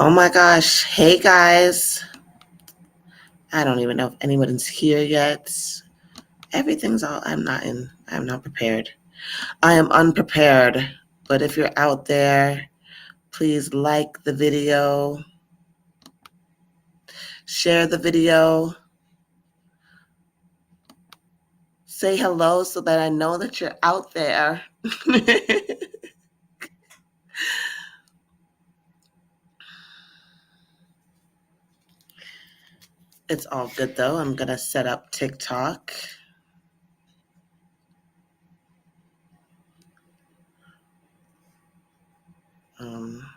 Oh my gosh. Hey guys. I don't even know if anyone's here yet. Everything's all I'm not prepared. I am unprepared. But if you're out there, please like the video, share the video, say hello so that I know that you're out there. It's all good though. I'm going to set up TikTok. Um,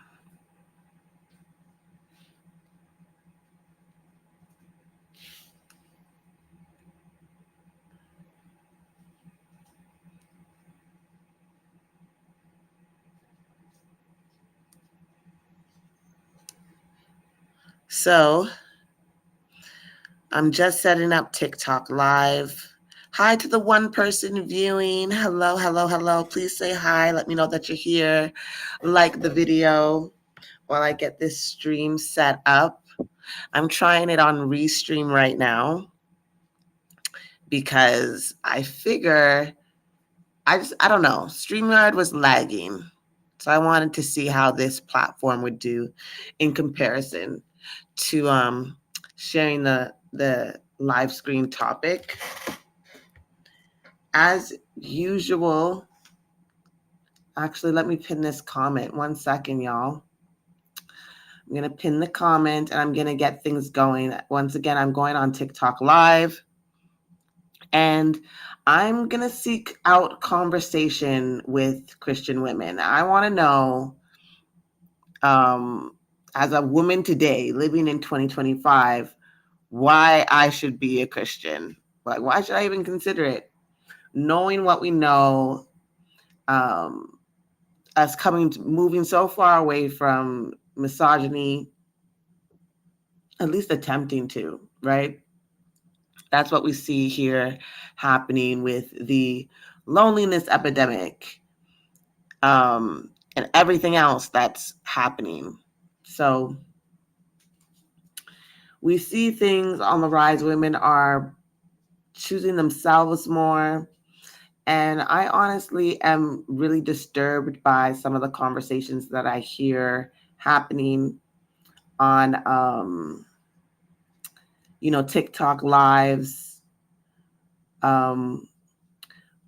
so I'm just setting up TikTok live. Hi to the one person viewing. Hello, hello, hello. Please say hi. Let me know that you're here. Like the video while I get this stream set up. I'm trying it on Restream right now because I figure I don't know. StreamYard was lagging. So I wanted to see how this platform would do in comparison to sharing the live screen topic. As usual, actually, let me pin this comment. 1 second, y'all. I'm going to pin the comment and I'm going to get things going. Once again, I'm going on TikTok live and I'm going to seek out conversation with Christian women. I want to know, as a woman today living in 2025, why I should be a Christian. Like, why should I even consider it? Knowing what we know, us moving so far away from misogyny, at least attempting to, right? That's what we see here happening with the loneliness epidemic, and everything else that's happening. So we see things on the rise. Women are choosing themselves more. And I honestly am really disturbed by some of the conversations that I hear happening on, TikTok lives,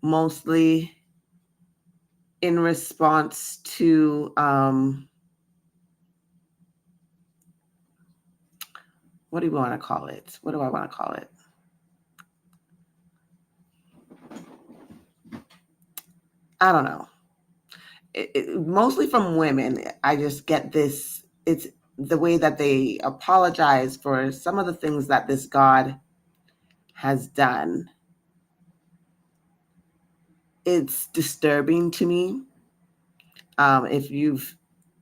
mostly in response to, what do you want to call it? What do I want to call it? I don't know. Mostly from women. I just get this. It's the way that they apologize for some of the things that this God has done. It's disturbing to me. If you've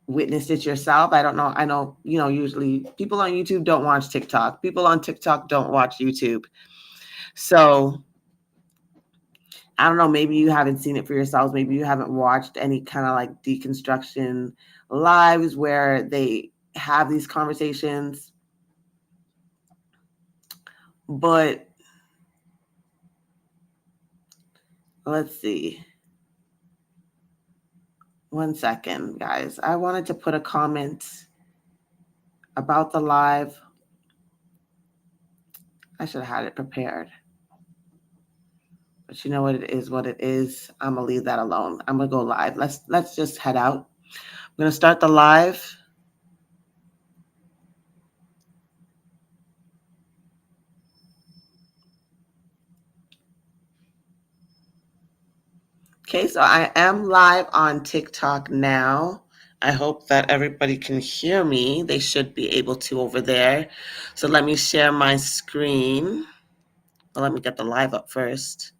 witnessed it yourself, I don't know. I know, usually people on YouTube don't watch TikTok. People on TikTok don't watch YouTube. So I don't know, maybe you haven't seen it for yourselves. Maybe you haven't watched any kind of like deconstruction lives where they have these conversations. But let's see. 1 second, guys. I wanted to put a comment about the live. I should have had it prepared. But you know what it is. I'm gonna leave that alone. I'm gonna go live. Let's just head out. I'm gonna start the live. Okay, so I am live on TikTok now. I hope that everybody can hear me. They should be able to over there. So let me share my screen. Well, let me get the live up first.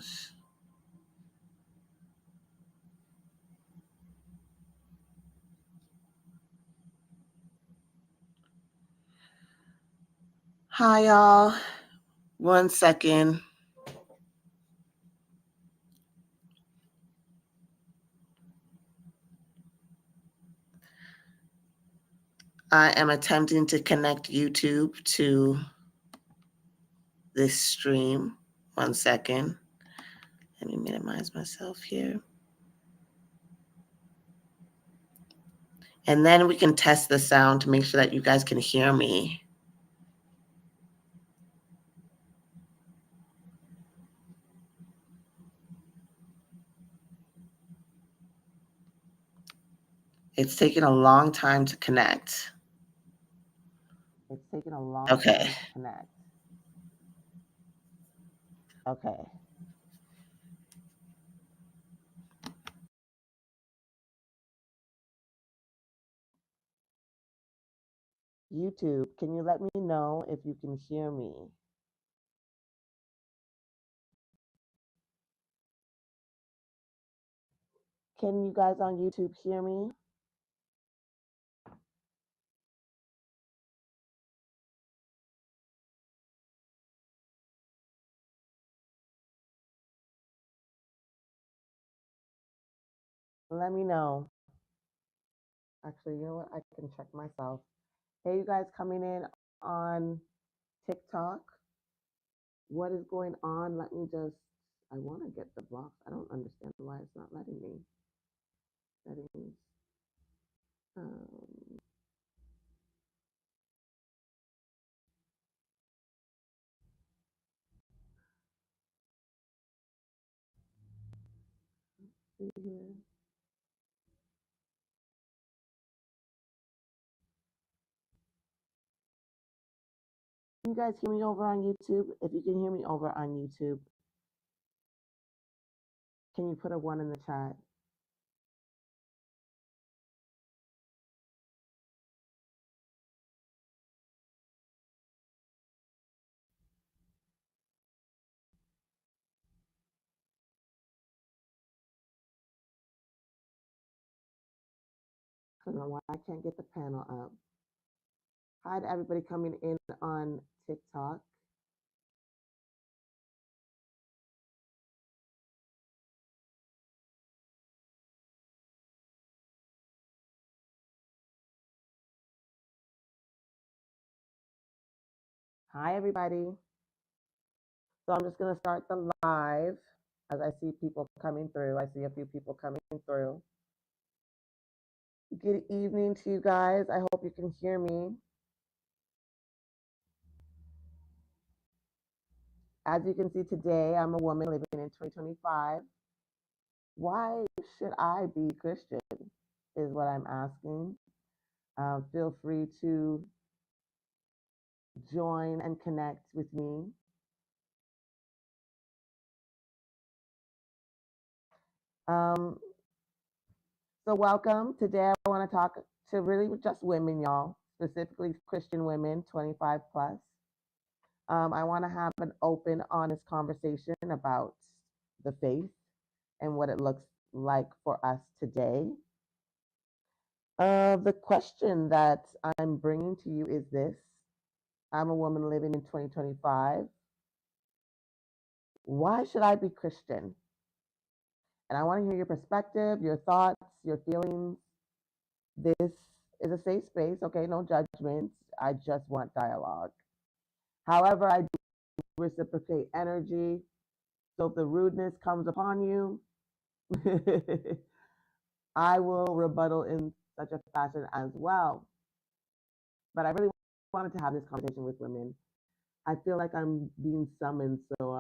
gosh. Hi, y'all. 1 second. I am attempting to connect YouTube to this stream. 1 second. Let me minimize myself here. And then we can test the sound to make sure that you guys can hear me. It's taking a long time to connect. It's taking a long time to connect. Okay. YouTube, can you let me know if you can hear me? Can you guys on YouTube hear me? Let me know. Actually, you know what? I can check myself. Hey, you guys coming in on TikTok? What is going on? Let me just, I want to get the blocks. I don't understand why it's not letting me. Settings. Um, see here. Can you guys hear me over on YouTube? If you can hear me over on YouTube, can you put a 1 in the chat? I don't know why I can't get the panel up. Hi to everybody coming in on TikTok. Hi, everybody. So I'm just going to start the live as I see people coming through. I see a few people coming through. Good evening to you guys. I hope you can hear me. As you can see today, I'm a woman living in 2025. Why should I be Christian is what I'm asking. Feel free to join and connect with me. So welcome. Today I want to talk to really just women, y'all, specifically Christian women, 25 plus. I want to have an open, honest conversation about the faith and what it looks like for us today. The question that I'm bringing to you is this. I'm a woman living in 2025. Why should I be Christian? And I want to hear your perspective, your thoughts, your feelings. This is a safe space, okay? No judgments. I just want dialogue. However, I do reciprocate energy. So if the rudeness comes upon you, I will rebuttal in such a fashion as well. But I really wanted to have this conversation with women. I feel like I'm being summoned, so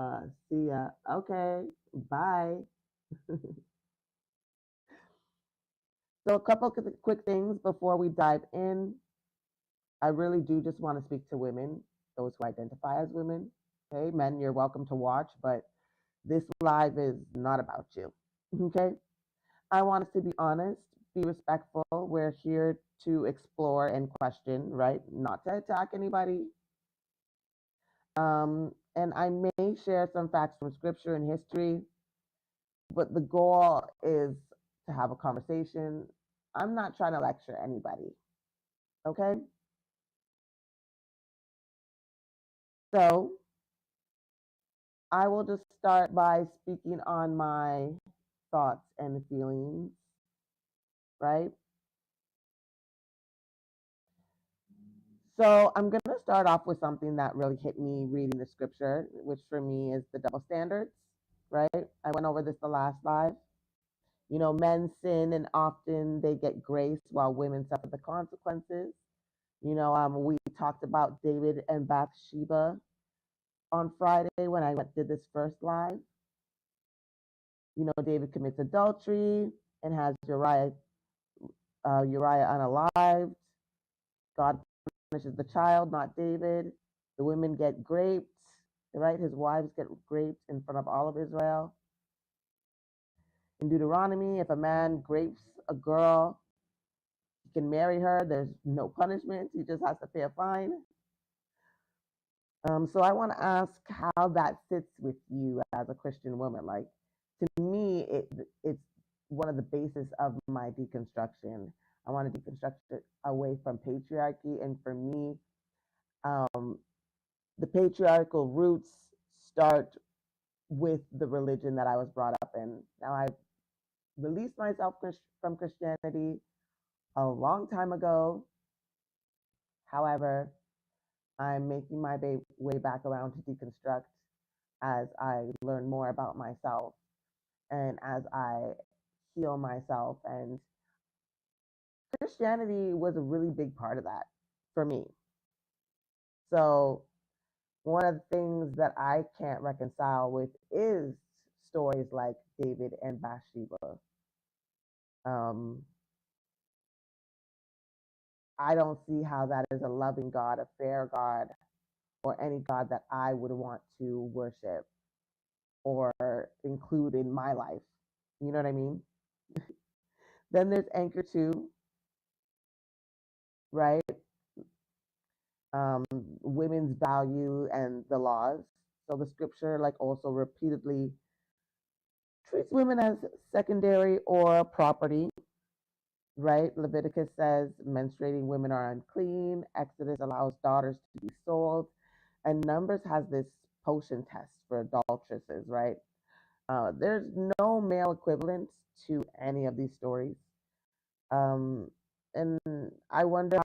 see ya. Okay, bye. So a couple quick things before we dive in. I really do just want to speak to women, those who identify as women. Okay, men, you're welcome to watch, but this live is not about you. Okay, I want us to be honest, be respectful. We're here to explore and question, right? Not to attack anybody. And I may share some facts from scripture and history, but the goal is to have a conversation. I'm not trying to lecture anybody. Okay. So I will just start by speaking on my thoughts and feelings, right? So I'm going to start off with something that really hit me reading the scripture, which for me is the double standards, right? I went over this the last live. You know, men sin and often they get grace while women suffer the consequences. You know, we talked about David and Bathsheba on Friday when I did this first live. You know, David commits adultery and has Uriah unalived. God punishes the child, not David. The women get raped, right? His wives get raped in front of all of Israel. In Deuteronomy, if a man rapes a girl, he can marry her. There's no punishment. He just has to pay a fine. So I want to ask how that sits with you as a Christian woman. Like, to me, it's one of the basis of my deconstruction. I want to deconstruct it away from patriarchy, and for me, um, the patriarchal roots start with the religion that I was brought up in. Now, I released myself from Christianity a long time ago. However, I'm making my way back around to deconstruct as I learn more about myself and as I heal myself. And Christianity was a really big part of that for me. So, one of the things that I can't reconcile with is stories like David and Bathsheba. Um, I don't see how that is a loving God, a fair God, or any God that I would want to worship or include in my life. You know what I mean? Then there's Anchor 2, right? Women's value and the laws. So the scripture, like, also repeatedly treats women as secondary or property, right? Leviticus says menstruating women are unclean. Exodus allows daughters to be sold. And Numbers has this potion test for adulteresses, right? There's no male equivalent to any of these stories. Um, and I wonder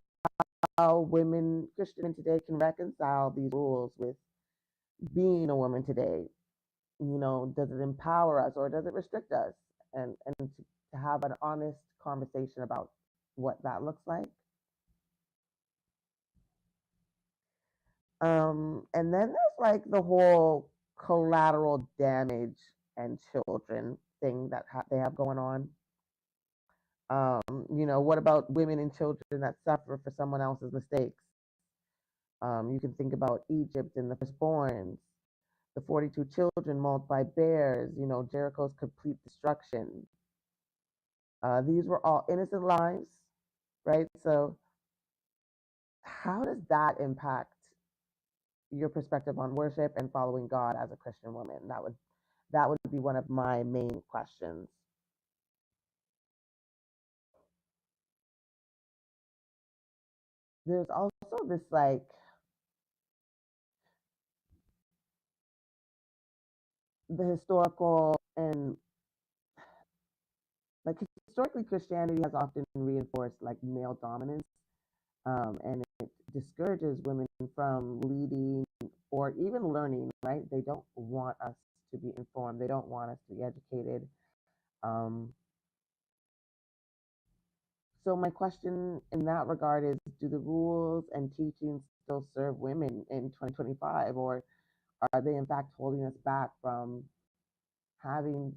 how women, Christian today, can reconcile these rules with being a woman today. You know, does it empower us or does it restrict us? And to have an honest conversation about what that looks like. And then there's like the whole collateral damage and children thing that they have going on. You know, what about women and children that suffer for someone else's mistakes? You can think about Egypt and the firstborns, the 42 children mauled by bears, you know, Jericho's complete destruction. These were all innocent lives, right? So, how does that impact your perspective on worship and following God as a Christian woman? That would be one of my main questions. There's also this like the historical and like historically Christianity has often reinforced like male dominance, and it discourages women from leading or even learning, right? They don't want us to be informed, they don't want us to be educated. um, so my question in that regard is, do the rules and teachings still serve women in 2025, or are they in fact holding us back from having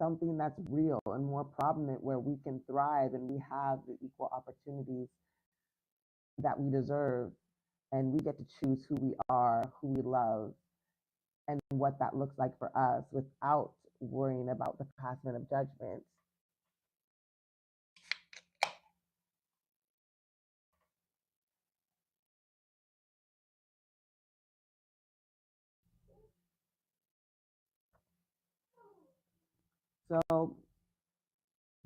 something that's real and more prominent where we can thrive and we have the equal opportunities that we deserve, and we get to choose who we are, who we love, and what that looks like for us without worrying about the passment of judgment. So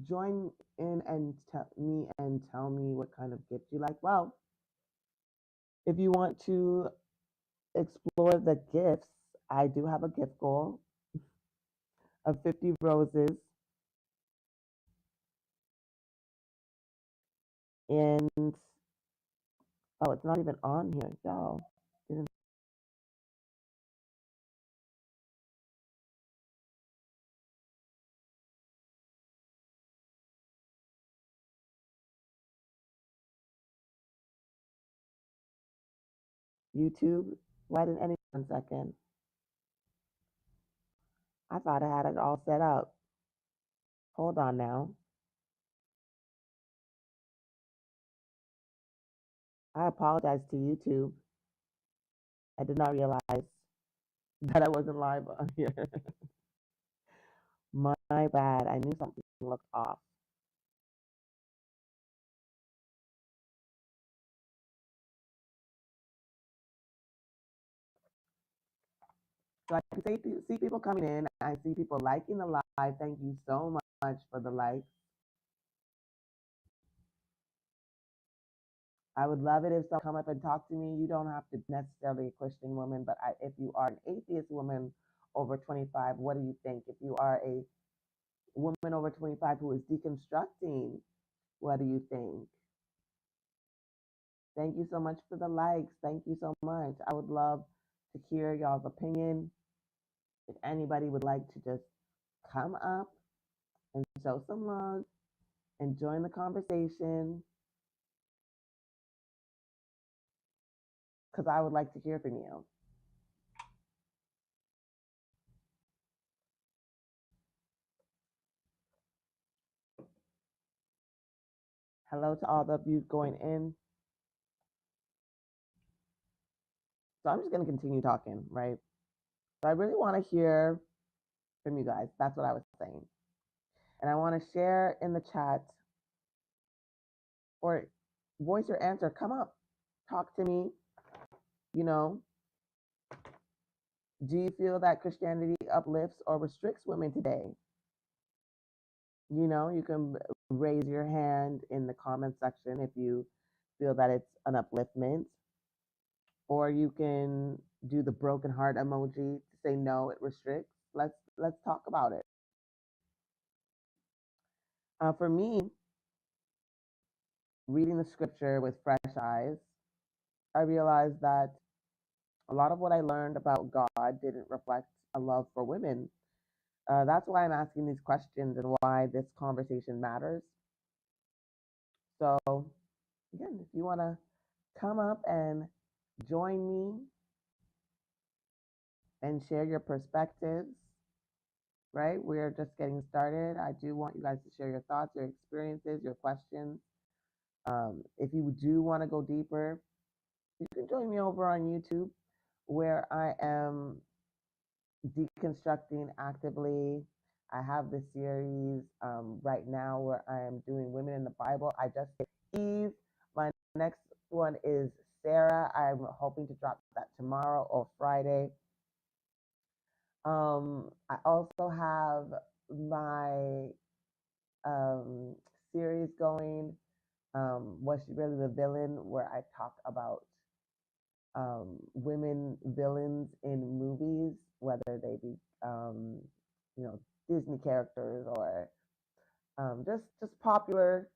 join in and tell me what kind of gift you like. Well, if you want to explore the gifts, I do have a gift goal of 50 roses. And oh, it's not even on here. Yo, didn't YouTube. Why didn't any 1 second? I thought I had it all set up. Hold on now. I apologize to YouTube. I did not realize that I wasn't live on here. My bad. I knew something looked off. So I can see people coming in. I see people liking the live. Thank you so much for the likes. I would love it if someone come up and talk to me. You don't have to necessarily a Christian woman, but if you are an atheist woman over 25, what do you think? If you are a woman over 25 who is deconstructing, what do you think? Thank you so much for the likes. Thank you so much. I would love to hear y'all's opinion. If anybody would like to just come up and show some love and join the conversation, because I would like to hear from you. Hello to all of you going in. So I'm just going to continue talking, right? So I really want to hear from you guys. That's what I was saying. And I want to share in the chat or voice your answer. Come up, talk to me. You know, do you feel that Christianity uplifts or restricts women today? You know, you can raise your hand in the comment section if you feel that it's an upliftment, or you can do the broken heart emoji to say no, it restricts. Let's talk about it. For me, reading the scripture with fresh eyes, I realized that a lot of what I learned about God didn't reflect a love for women. That's why I'm asking these questions and why this conversation matters. So, again, if you want to come up and join me and share your perspectives, right? We're just getting started. I do want you guys to share your thoughts, your experiences, your questions. If you do want to go deeper, you can join me over on YouTube where I am deconstructing actively. I have this series right now where I am doing women in the Bible. I just did Eve. My next one is Sarah. I'm hoping to drop that tomorrow or Friday. I also have my series going. Was she really the villain? Where I talk about women villains in movies, whether they be you know, Disney characters or just popular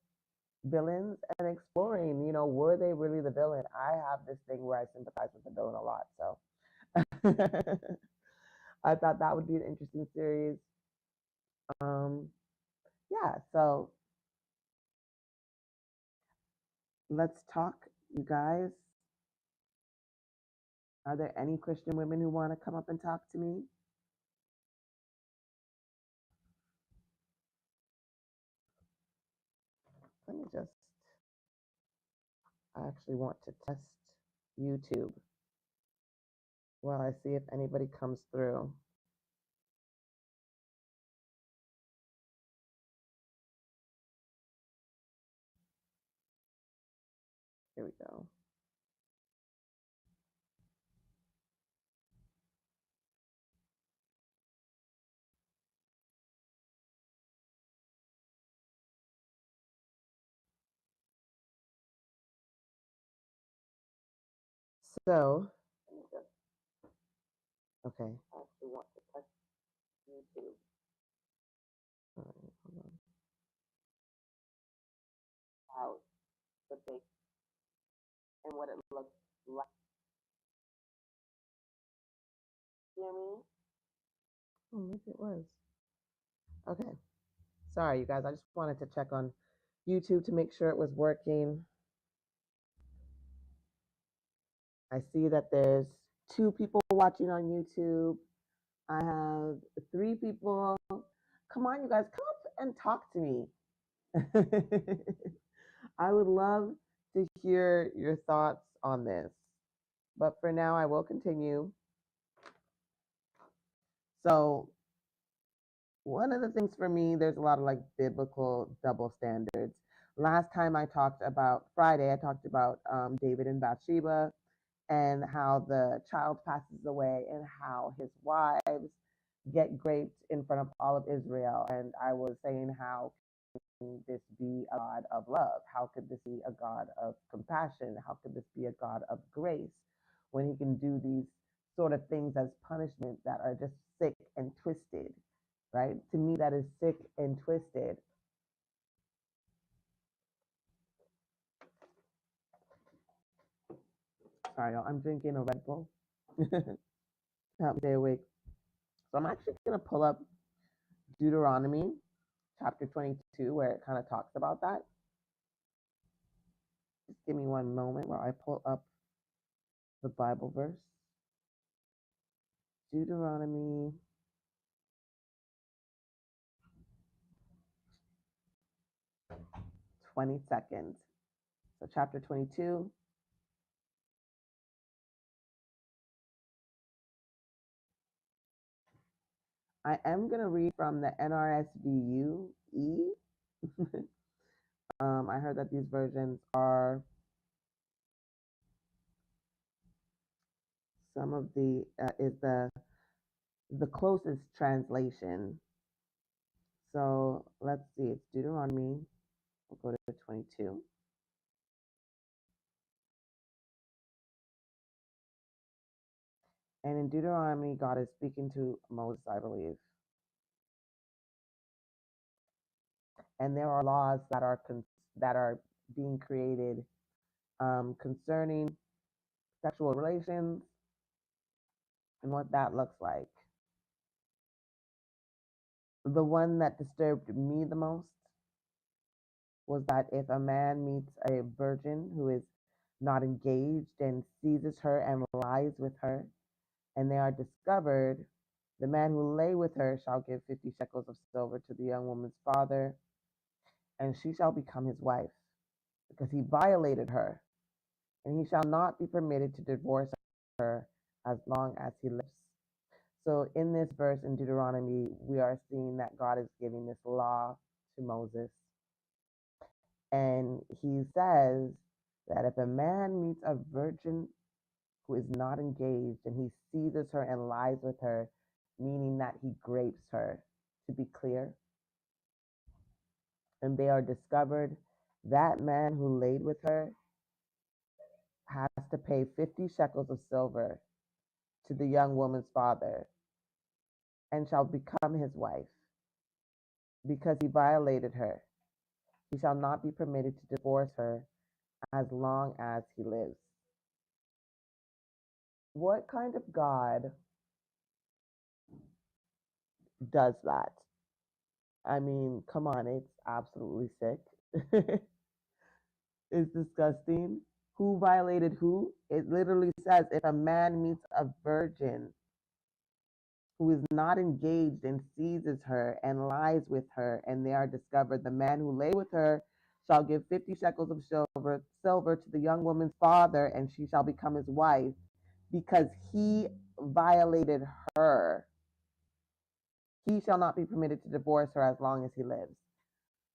villains, and exploring, you know, were they really the villain? I have this thing where I sympathize with the villain a lot, so I thought that would be an interesting series. Yeah, so let's talk, you guys. Are there any Christian women who want to come up and talk to me? Let me just, I actually want to test YouTube while I see if anybody comes through. Here we go. So, okay. I actually want to touch YouTube. All right, hold on. Out the big and what it looks like. Hear me? Oh, maybe it was. Okay. Sorry, you guys. I just wanted to check on YouTube to make sure it was working. I see that there's 2 people watching on YouTube. I have 3 people. Come on, you guys, come up and talk to me. I would love to hear your thoughts on this. But for now, I will continue. So, one of the things for me, there's a lot of like biblical double standards. Last time I talked about Friday, I talked about David and Bathsheba and how the child passes away and how his wives get raped in front of all of Israel. And I was saying, how can this be a God of love? How could this be a God of compassion? How could this be a God of grace when he can do these sort of things as punishment that are just sick and twisted, right? To me, that is sick and twisted. Sorry, y'all, I'm drinking a Red Bull. Help me stay awake. So I'm actually going to pull up Deuteronomy chapter 22, where it kind of talks about that. Just give me one moment while I pull up the Bible verse. Deuteronomy 20 seconds. So chapter 22. I am going to read from the NRSVU E. I heard that these versions are some of the is the closest translation. So let's see. It's Deuteronomy. We'll go to 22. And in Deuteronomy, God is speaking to Moses, I believe. And there are laws that are being created concerning sexual relations and what that looks like. The one that disturbed me the most was that if a man meets a virgin who is not engaged and seizes her and lies with her, and they are discovered, the man who lay with her shall give 50 shekels of silver to the young woman's father, and she shall become his wife, because he violated her, and he shall not be permitted to divorce her as long as he lives. So in this verse in Deuteronomy, we are seeing that God is giving this law to Moses. And he says that if a man meets a virgin who is not engaged and he seizes her and lies with her, meaning that he grapes her, to be clear, and they are discovered, that man who laid with her has to pay 50 shekels of silver to the young woman's father and shall become his wife because he violated her. He shall not be permitted to divorce her as long as he lives. What kind of God does that? I mean, come on, it's absolutely sick. It's disgusting. Who violated who? It literally says if a man meets a virgin who is not engaged and seizes her and lies with her, and they are discovered, the man who lay with her shall give 50 shekels of silver to the young woman's father, and she shall become his wife, because he violated her. He shall not be permitted to divorce her as long as he lives.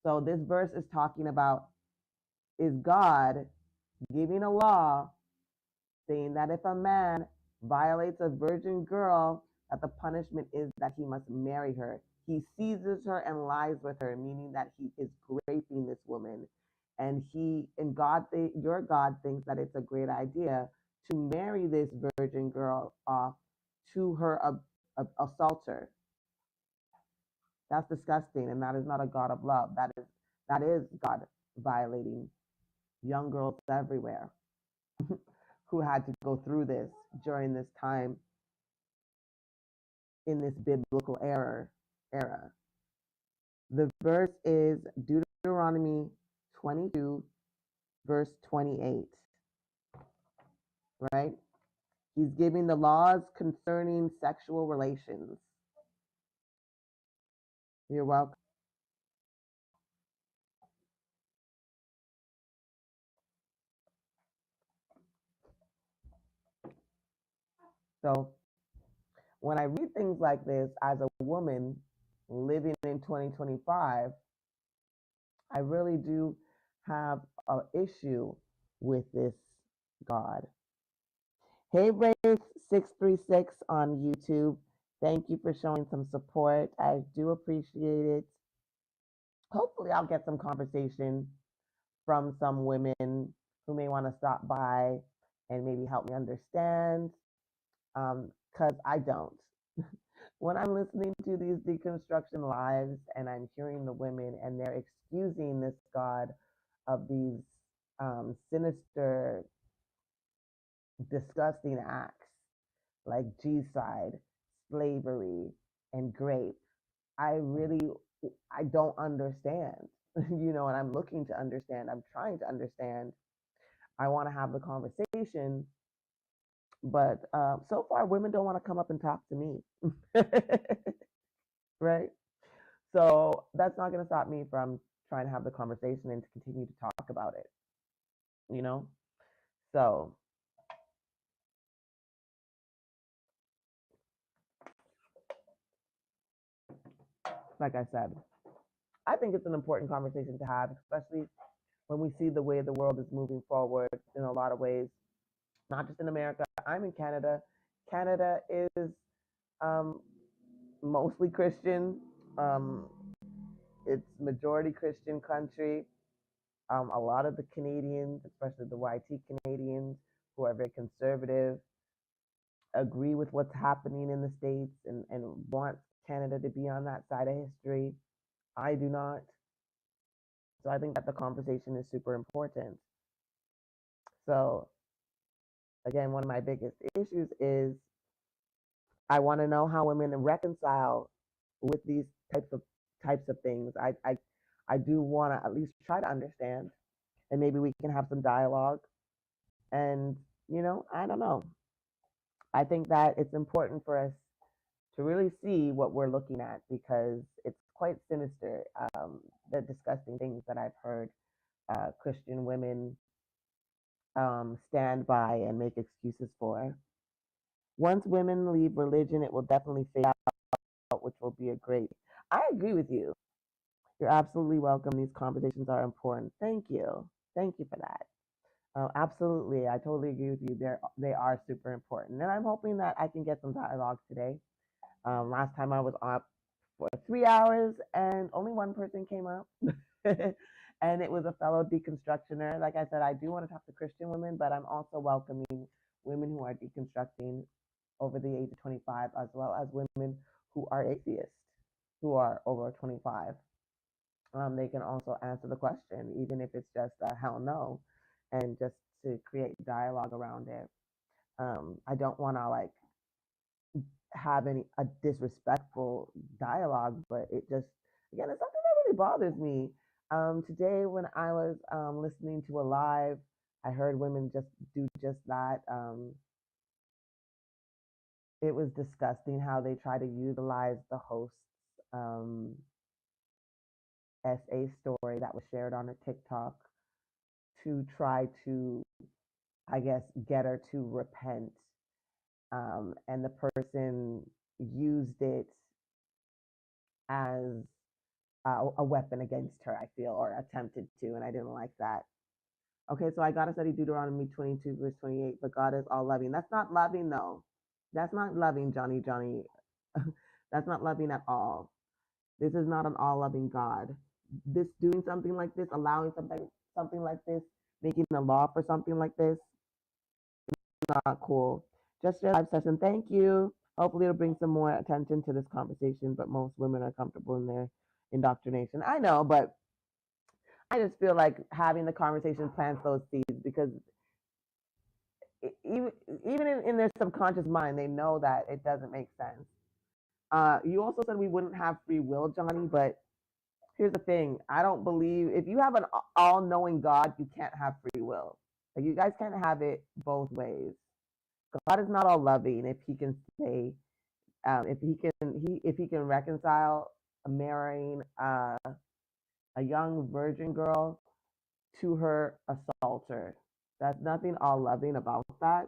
So this verse is talking about, is God giving a law saying that if a man violates a virgin girl, that the punishment is that he must marry her. He seizes her and lies with her, meaning that he is raping this woman. And your God thinks that it's a great idea to marry this virgin girl off to her assaulter. That's disgusting, and that is not a God of love. That is God violating young girls everywhere who had to go through this during this time in this biblical era. The verse is Deuteronomy 22, verse 28, right? He's giving the laws concerning sexual relations. You're welcome. So when I read things like this as a woman living in 2025, I really do have an issue with this God. Hey, Race636 on YouTube. Thank you for showing some support. I do appreciate it. Hopefully, I'll get some conversation from some women who may want to stop by and maybe help me understand, because I don't. When I'm listening to these deconstruction lives and I'm hearing the women and they're excusing this God of these sinister, disgusting acts like G-side, slavery, and grape, I don't understand. And I'm looking to understand. I'm trying to understand. I want to have the conversation, but so far, women don't want to come up and talk to me. Right? So that's not going to stop me from trying to have the conversation and to continue to talk about it. You know? So, like I said, I think it's an important conversation to have, especially when we see the way the world is moving forward in a lot of ways, not just in America. I'm in Canada. Canada is um, mostly Christian. Um, it's majority Christian country. A lot of the Canadians, especially the YT Canadians, who are very conservative, agree with what's happening in the States and want Canada to be on that side of history. I do not. So I think that the conversation is super important. So again, one of my biggest issues is I want to know how women reconcile with these types of things. I do want to at least try to understand, and maybe we can have some dialogue. And I don't know. I think that it's important for us to really see what we're looking at because it's quite sinister. The disgusting things that I've heard Christian women stand by and make excuses for. Once women leave religion, it will definitely fade out, which will be a great. I agree with you. You're absolutely welcome. These conversations are important. Thank you. Thank you for that. Absolutely. I totally agree with you. They are super important. And I'm hoping that I can get some dialogue today. Last time I was up for 3 hours and only one person came up. And it was a fellow deconstructioner. Like I said, I do want to talk to Christian women, but I'm also welcoming women who are deconstructing over the age of 25, as well as women who are atheists who are over 25. They can also answer the question, even if it's just a hell no, and just to create dialogue around it. I don't want to have a disrespectful dialogue, but it just, again, it's something that really bothers me. Today when I was listening to a live, I heard women just do just that. It was disgusting how they try to utilize the host's SA story that was shared on her TikTok to try to, I guess, get her to repent. And the person used it as a weapon against her, I feel, or attempted to, and I didn't like that. Okay, so I got to study Deuteronomy 22, verse 28, but God is all loving. That's not loving, though. That's not loving, Johnny. That's not loving at all. This is not an all loving God. This doing something like this, allowing something like this, making a law for something like this, not cool. Just your live session. Thank you. Hopefully, it'll bring some more attention to this conversation. But most women are comfortable in their indoctrination. I know, but I just feel like having the conversation plants those seeds because even in their subconscious mind, they know that it doesn't make sense. You also said we wouldn't have free will, Johnny, but here's the thing. I don't believe if you have an all-knowing God, you can't have free will. Like you guys can't have it both ways. God is not all loving if he can say, if he can reconcile marrying a young virgin girl to her assaulter. That's nothing all loving about that,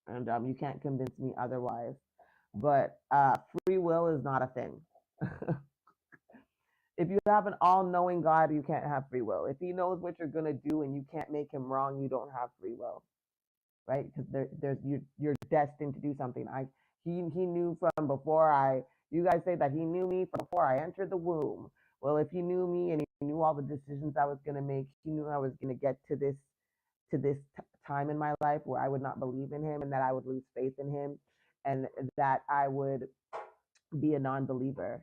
and you can't convince me otherwise. But free will is not a thing. If you have an all-knowing God, you can't have free will. If he knows what you're gonna do and you can't make him wrong, you don't have free will, right? Because there's you're destined to do something. He knew from before I. You guys say that he knew me from before I entered the womb. Well, if he knew me and he knew all the decisions I was gonna make, he knew I was gonna get to this time in my life where I would not believe in him and that I would lose faith in him and that I would be a non-believer.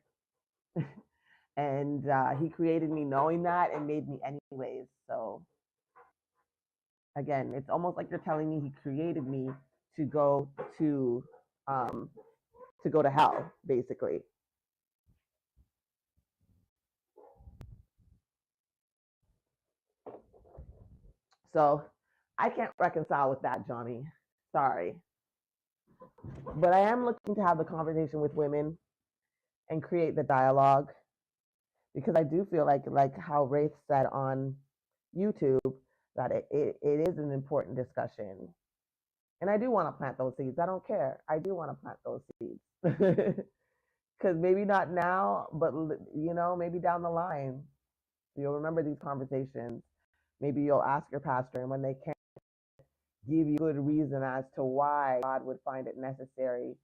And he created me knowing that and made me anyways. So again, it's almost like you're telling me he created me to go um, to go to hell, basically. So I can't reconcile with that, Johnny. Sorry, but I am looking to have the conversation with women and create the dialogue because I do feel like how Wraith said on YouTube that it is an important discussion. And I do want to plant those seeds. I don't care. I do want to plant those seeds. Because maybe not now, but maybe down the line, you'll remember these conversations. Maybe you'll ask your pastor, and when they can't give you good reason as to why God would find it necessary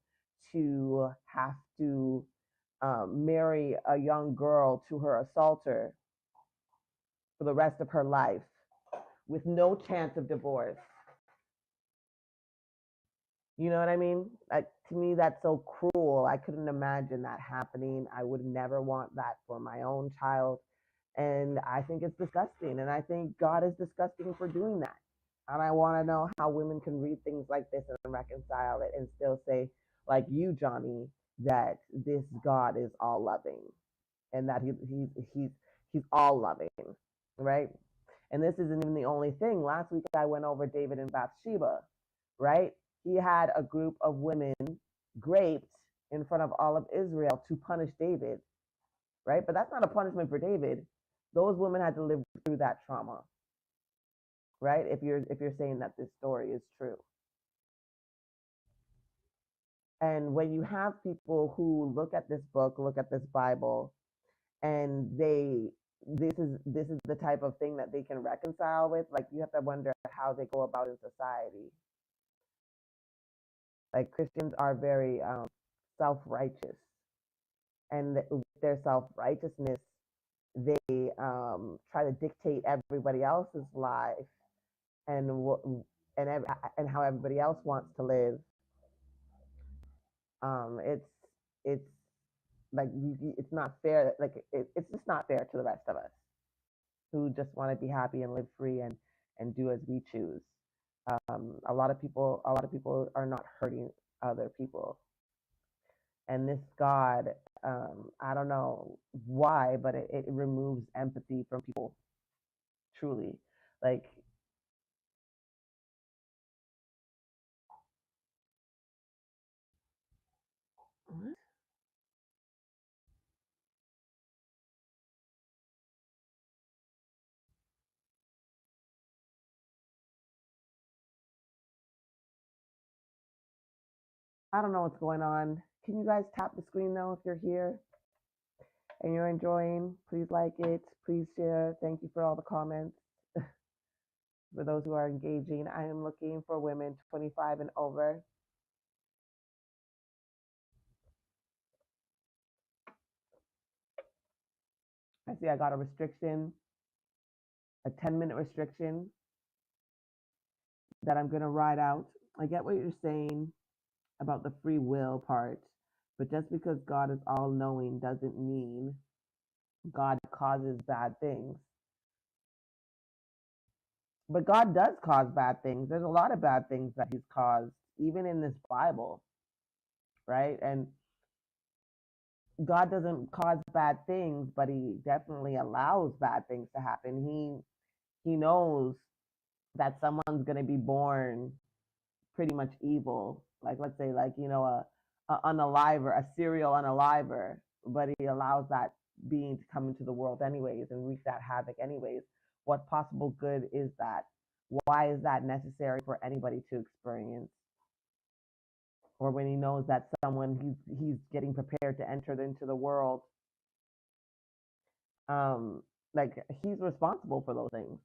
to have to marry a young girl to her assaulter for the rest of her life with no chance of divorce. You know what I mean? Like, to me, that's so cruel. I couldn't imagine that happening. I would never want that for my own child. And I think it's disgusting. And I think God is disgusting for doing that. And I want to know how women can read things like this and reconcile it and still say, like you, Johnny, that this God is all loving and that he's all loving, right? And this isn't even the only thing. Last week I went over David and Bathsheba, right? He had a group of women raped in front of all of Israel to punish David, right? But that's not a punishment for David. Those women had to live through that trauma, right? If you're saying that this story is true. And when you have people who look at this book, look at this Bible, and this is the type of thing that they can reconcile with, like you have to wonder how they go about in society. Like Christians are very self-righteous, and with their self-righteousness, they try to dictate everybody else's life and and how everybody else wants to live. It's like it's not fair. Like it's just not fair to the rest of us who just want to be happy and live free and do as we choose. A lot of people are not hurting other people, and this God, I don't know why, but it removes empathy from people. Truly, like I don't know what's going on. Can you guys tap the screen though if you're here and you're enjoying? Please like it. Please share. Thank you for all the comments. For those who are engaging, I am looking for women 25 and over. I see I got a restriction, a 10-minute restriction that I'm going to ride out. I get what you're saying about the free will part, but just because God is all knowing doesn't mean God causes bad things. But God does cause bad things. There's a lot of bad things that He's caused, even in this Bible, right? And God doesn't cause bad things, but He definitely allows bad things to happen. He knows that someone's going to be born pretty much evil. Like, let's say, like, a unaliver, a serial unaliver, but He allows that being to come into the world anyways and wreak that havoc anyways. What possible good is that? Why is that necessary for anybody to experience? Or when He knows that someone he's getting prepared to enter into the world, um, like He's responsible for those things.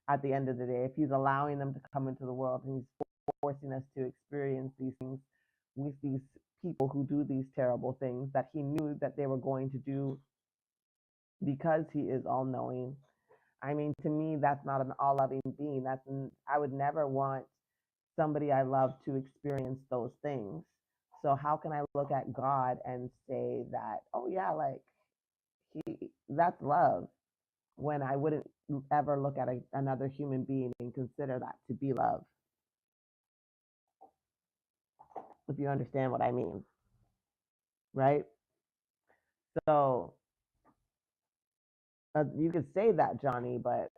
At the end of the day, if He's allowing them to come into the world and He's forcing us to experience these things with these people who do these terrible things that He knew that they were going to do because He is all knowing. I mean, to me, that's not an all loving being. I would never want somebody I love to experience those things. So how can I look at God and say that, oh yeah, like that's love, when I wouldn't ever look at another human being and consider that to be love, if you understand what I mean, right? So you could say that, Johnny, but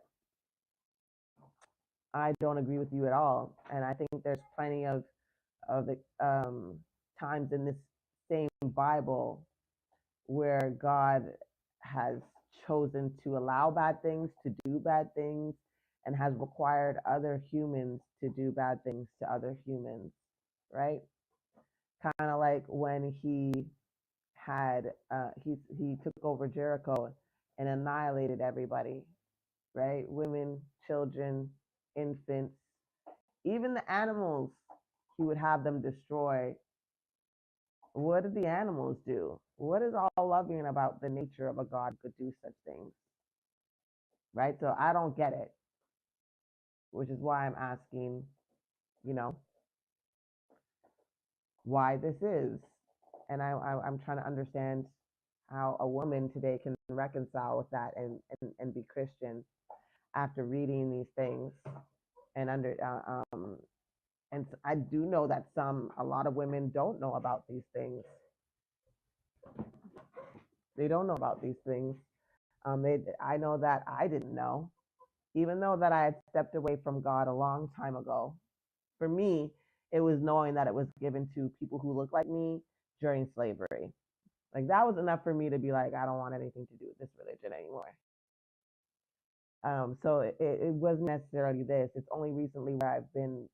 I don't agree with you at all. And I think there's plenty of the times in this same Bible where God has chosen to allow bad things, to do bad things, and has required other humans to do bad things to other humans, right? Kind of like when he took over Jericho and annihilated everybody, right? Women, children, infants, even the animals. He would have them destroy. What did the animals do? What is all loving about the nature of a God who could do such things, right? So I don't get it, which is why I'm asking, you know, why this is, and I'm trying to understand how a woman today can reconcile with that and be Christian after reading these things and and I do know that a lot of women don't know about these things. They don't know about these things. I know that I didn't know, even though that I had stepped away from God a long time ago. For me, it was knowing that it was given to people who look like me during slavery. Like that was enough for me to be like, I don't want anything to do with this religion anymore. So it wasn't necessarily this. It's only recently where I've been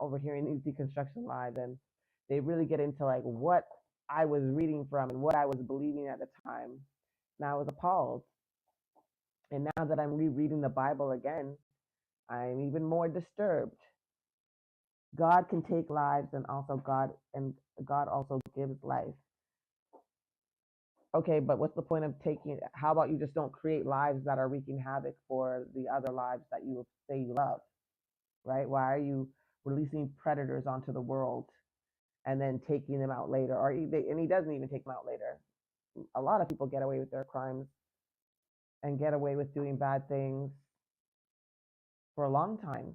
overhearing these deconstruction lives, and they really get into like what I was reading from and what I was believing at the time. And I was appalled. And now that I'm rereading the Bible again, I'm even more disturbed. God can take lives, and God also gives life. Okay, but what's the point of taking? How about you just don't create lives that are wreaking havoc for the other lives that you say you love, right? Why are you releasing predators onto the world and then taking them out later? And he doesn't even take them out later. A lot of people get away with their crimes and get away with doing bad things for a long time.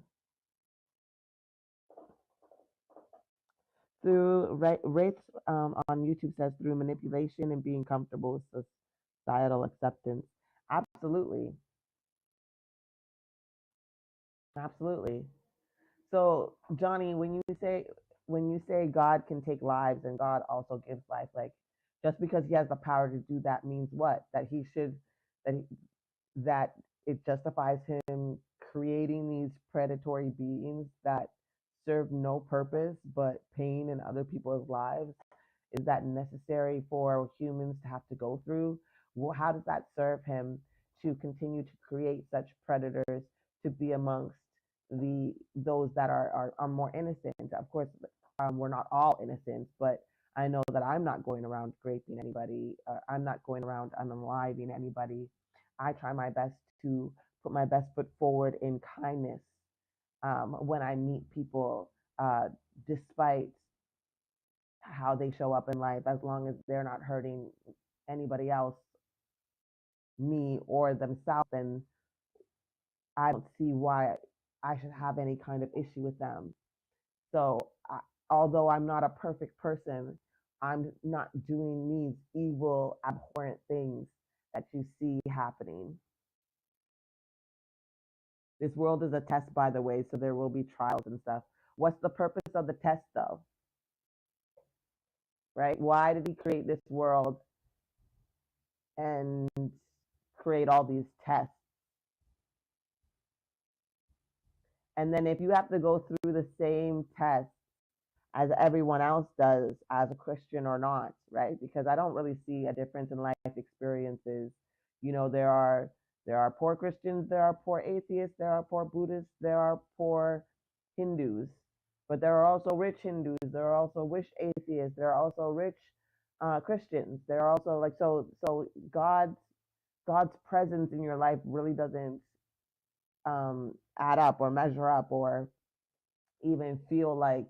Through rates on YouTube says through manipulation and being comfortable with societal acceptance. Absolutely, absolutely. So, Johnny, when you say God can take lives and God also gives life, like just because He has the power to do that means what? That He should that he, that it justifies Him creating these predatory beings that serve no purpose but pain in other people's lives. Is that necessary for humans to have to go through? Well, how does that serve Him to continue to create such predators to be amongst those that are more innocent? Of course, we're not all innocent, but I know that I'm not going around raping anybody. I'm not going around unaliving anybody. I try my best to put my best foot forward in kindness when I meet people, despite how they show up in life, as long as they're not hurting anybody else, me or themselves, then I don't see why I should have any kind of issue with them. So, although I'm not a perfect person, I'm not doing these evil, abhorrent things that you see happening. This world is a test, by the way, so there will be trials and stuff. What's the purpose of the test, though? Right? Why did he create this world and create all these tests? And then if you have to go through the same test as everyone else does as a Christian or not, right? Because I don't really see a difference in life experiences. You know, there are poor Christians, there are poor atheists, there are poor Buddhists, there are poor Hindus, but there are also rich Hindus, there are also rich atheists, there are also rich Christians. There are also like so God's presence in your life really doesn't add up or measure up or even feel like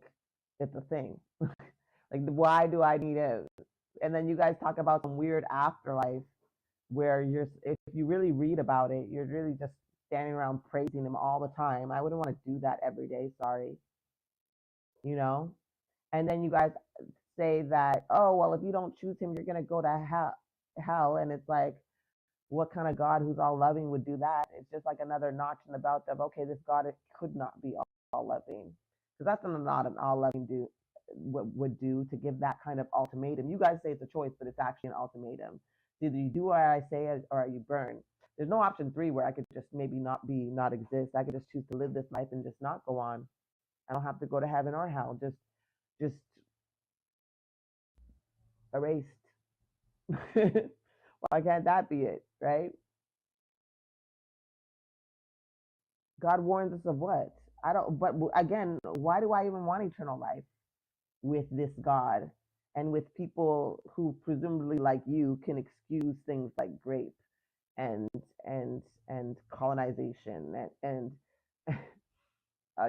it's a thing. Like, why do I need it? And then you guys talk about some weird afterlife where if you really read about it, you're really just standing around praising him all the time. I wouldn't want to do that every day. Sorry, you know. And then you guys say that, oh well, if you don't choose him, you're gonna go to hell, and it's like, what kind of God who's all loving would do that? It's just like another notch in the belt of, okay, this God could not be all loving, because that's not an all loving do would do, to give that kind of ultimatum. You guys say it's a choice, but it's actually an ultimatum. It's either you do what I say or you burn. There's no option three where I could just maybe not exist. I could just choose to live this life and just not go on. I don't have to go to heaven or hell. Just erased. Why can't that be it, right? God warns us of what? I don't, but again, why do I even want eternal life with this God and with people who presumably like you can excuse things like rape and and and colonization and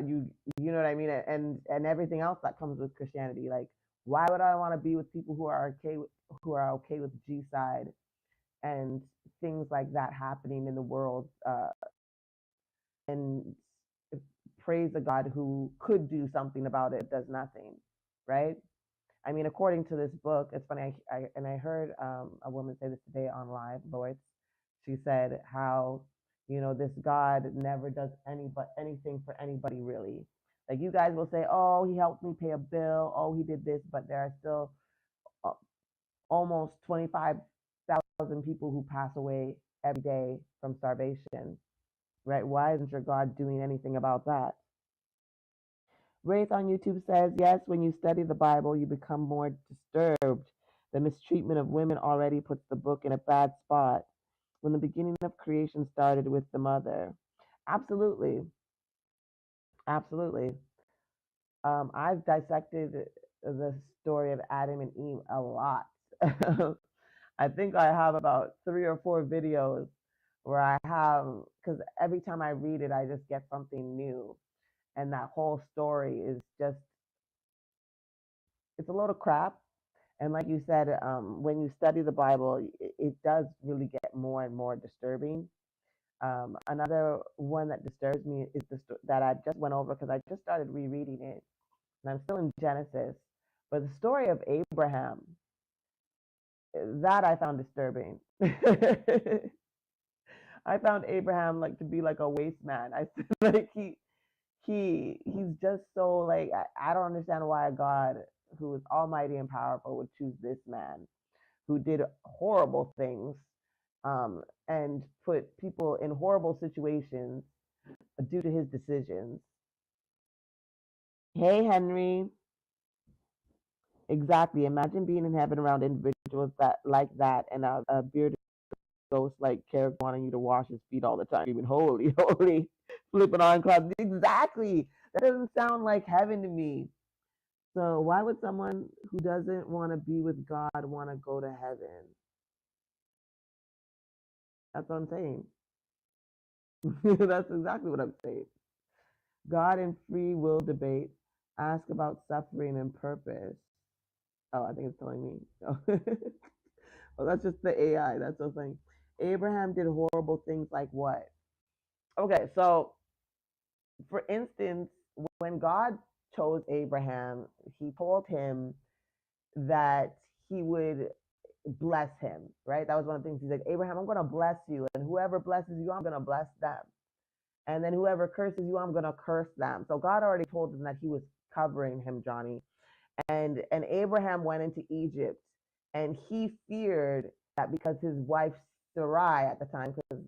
you know what I mean, and everything else that comes with Christianity. Like, why would I want to be with people who are okay with G-side and things like that happening in the world, and praise a God who could do something about it, does nothing, right? I mean, according to this book, it's funny. I heard a woman say this today on live, Lloyd's. She said how, this God never does anything for anybody really. Like, you guys will say, oh, he helped me pay a bill, oh, he did this, but there are still uh, almost 25,000 people who pass away every day from starvation, right? Why isn't your God doing anything about that? Wraith on YouTube says, yes, when you study the Bible, you become more disturbed. The mistreatment of women already puts the book in a bad spot. When the beginning of creation started with the mother. Absolutely. Absolutely. I've dissected the story of Adam and Eve a lot. I think I have about 3 or 4 videos where I have, because every time I read it, I just get something new. And that whole story is just, it's a load of crap. And like you said, when you study the Bible, it does really get more and more disturbing. Another one that disturbs me is that I just went over because I just started rereading it, and I'm still in Genesis. But the story of Abraham, that I found disturbing. I found Abraham like to be like a waste man. I like he's just so like, I don't understand why a God who is almighty and powerful would choose this man who did horrible things, and put people in horrible situations due to his decisions. Hey, Henry. Exactly. Imagine being in heaven around individuals that like that, and a bearded ghost like character wanting you to wash his feet all the time, even holy, holy, flipping on clouds. Exactly. That doesn't sound like heaven to me. So why would someone who doesn't want to be with God want to go to heaven? That's what I'm saying. That's exactly what I'm saying. God and free will debate. Ask about suffering and purpose. Oh, I think it's telling me. Oh, well, that's just the AI. That's the thing. Abraham did horrible things like what? Okay, so for instance, when God chose Abraham, he told him that he would bless him, right? That was one of the things. He's like, Abraham, I'm going to bless you, and whoever blesses you, I'm going to bless them. And then whoever curses you, I'm going to curse them. So God already told him that he was covering him, Johnny. And Abraham went into Egypt, and he feared that because his wife Sarai at the time, because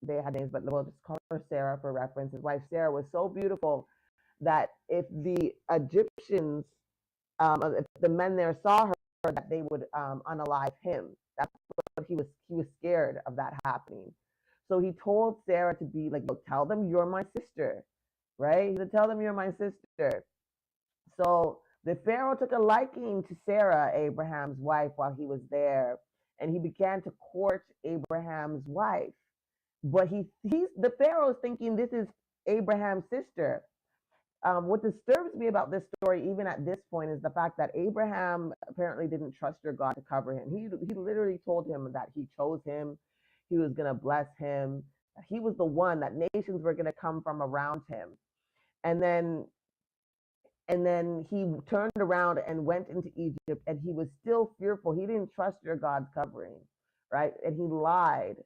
they had names, but we'll just call her Sarah for reference. His wife Sarah was so beautiful that if the Egyptians, if the men there saw her, that they would unalive him. That's what he was scared of that happening. So he told Sarah to be like, tell them you're my sister, right? He said, tell them you're my sister. So the Pharaoh took a liking to Sarah, Abraham's wife, while he was there, and he began to court Abraham's wife. But he's the Pharaoh's thinking this is Abraham's sister. What disturbs me about this story, even at this point, is the fact that Abraham apparently didn't trust your God to cover him. He literally told him that he chose him, he was going to bless him, he was the one that nations were going to come from around him. And then he turned around and went into Egypt, and he was still fearful. He didn't trust your God's covering, right? And he lied.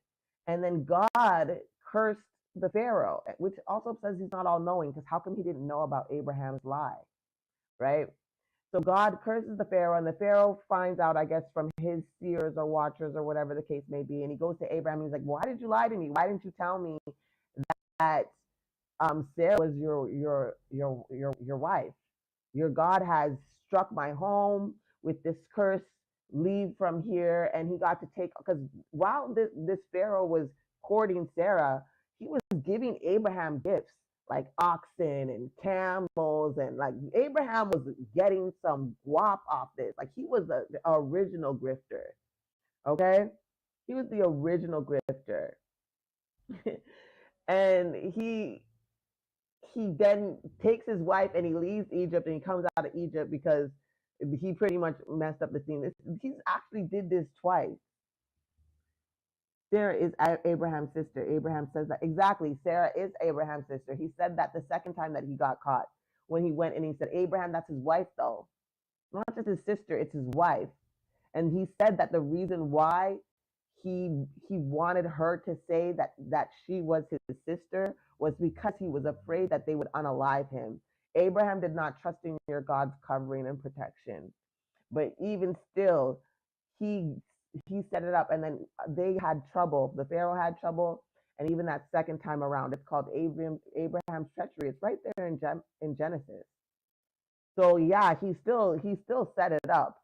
And then God cursed the Pharaoh, which also says he's not all knowing, because how come he didn't know about Abraham's lie, right? So God curses the Pharaoh, and the Pharaoh finds out, I guess, from his seers or watchers or whatever the case may be. And he goes to Abraham, and he's like, why did you lie to me? Why didn't you tell me that Sarah was your wife? Your God has struck my home with this curse. Leave from here. And he got to take, because while this Pharaoh was courting Sarah, he was giving Abraham gifts like oxen and camels, and like Abraham was getting some guap off this. Like he was the original grifter. Okay, he was the original grifter. And he then takes his wife and he leaves Egypt, and he comes out of Egypt because he pretty much messed up the scene. He's actually did this twice. Sarah is Abraham's sister. Abraham says that exactly. Sarah is Abraham's sister. He said that the second time that he got caught, when he went and he said, Abraham, that's his wife though. Not just his sister, it's his wife. And he said that the reason why he wanted her to say that she was his sister was because he was afraid that they would unalive him. Abraham did not trust in your God's covering and protection, but even still, he he set it up, and then they had trouble. The Pharaoh had trouble, and even that second time around, it's called Abraham's treachery. It's right there in Genesis. So yeah, he still set it up,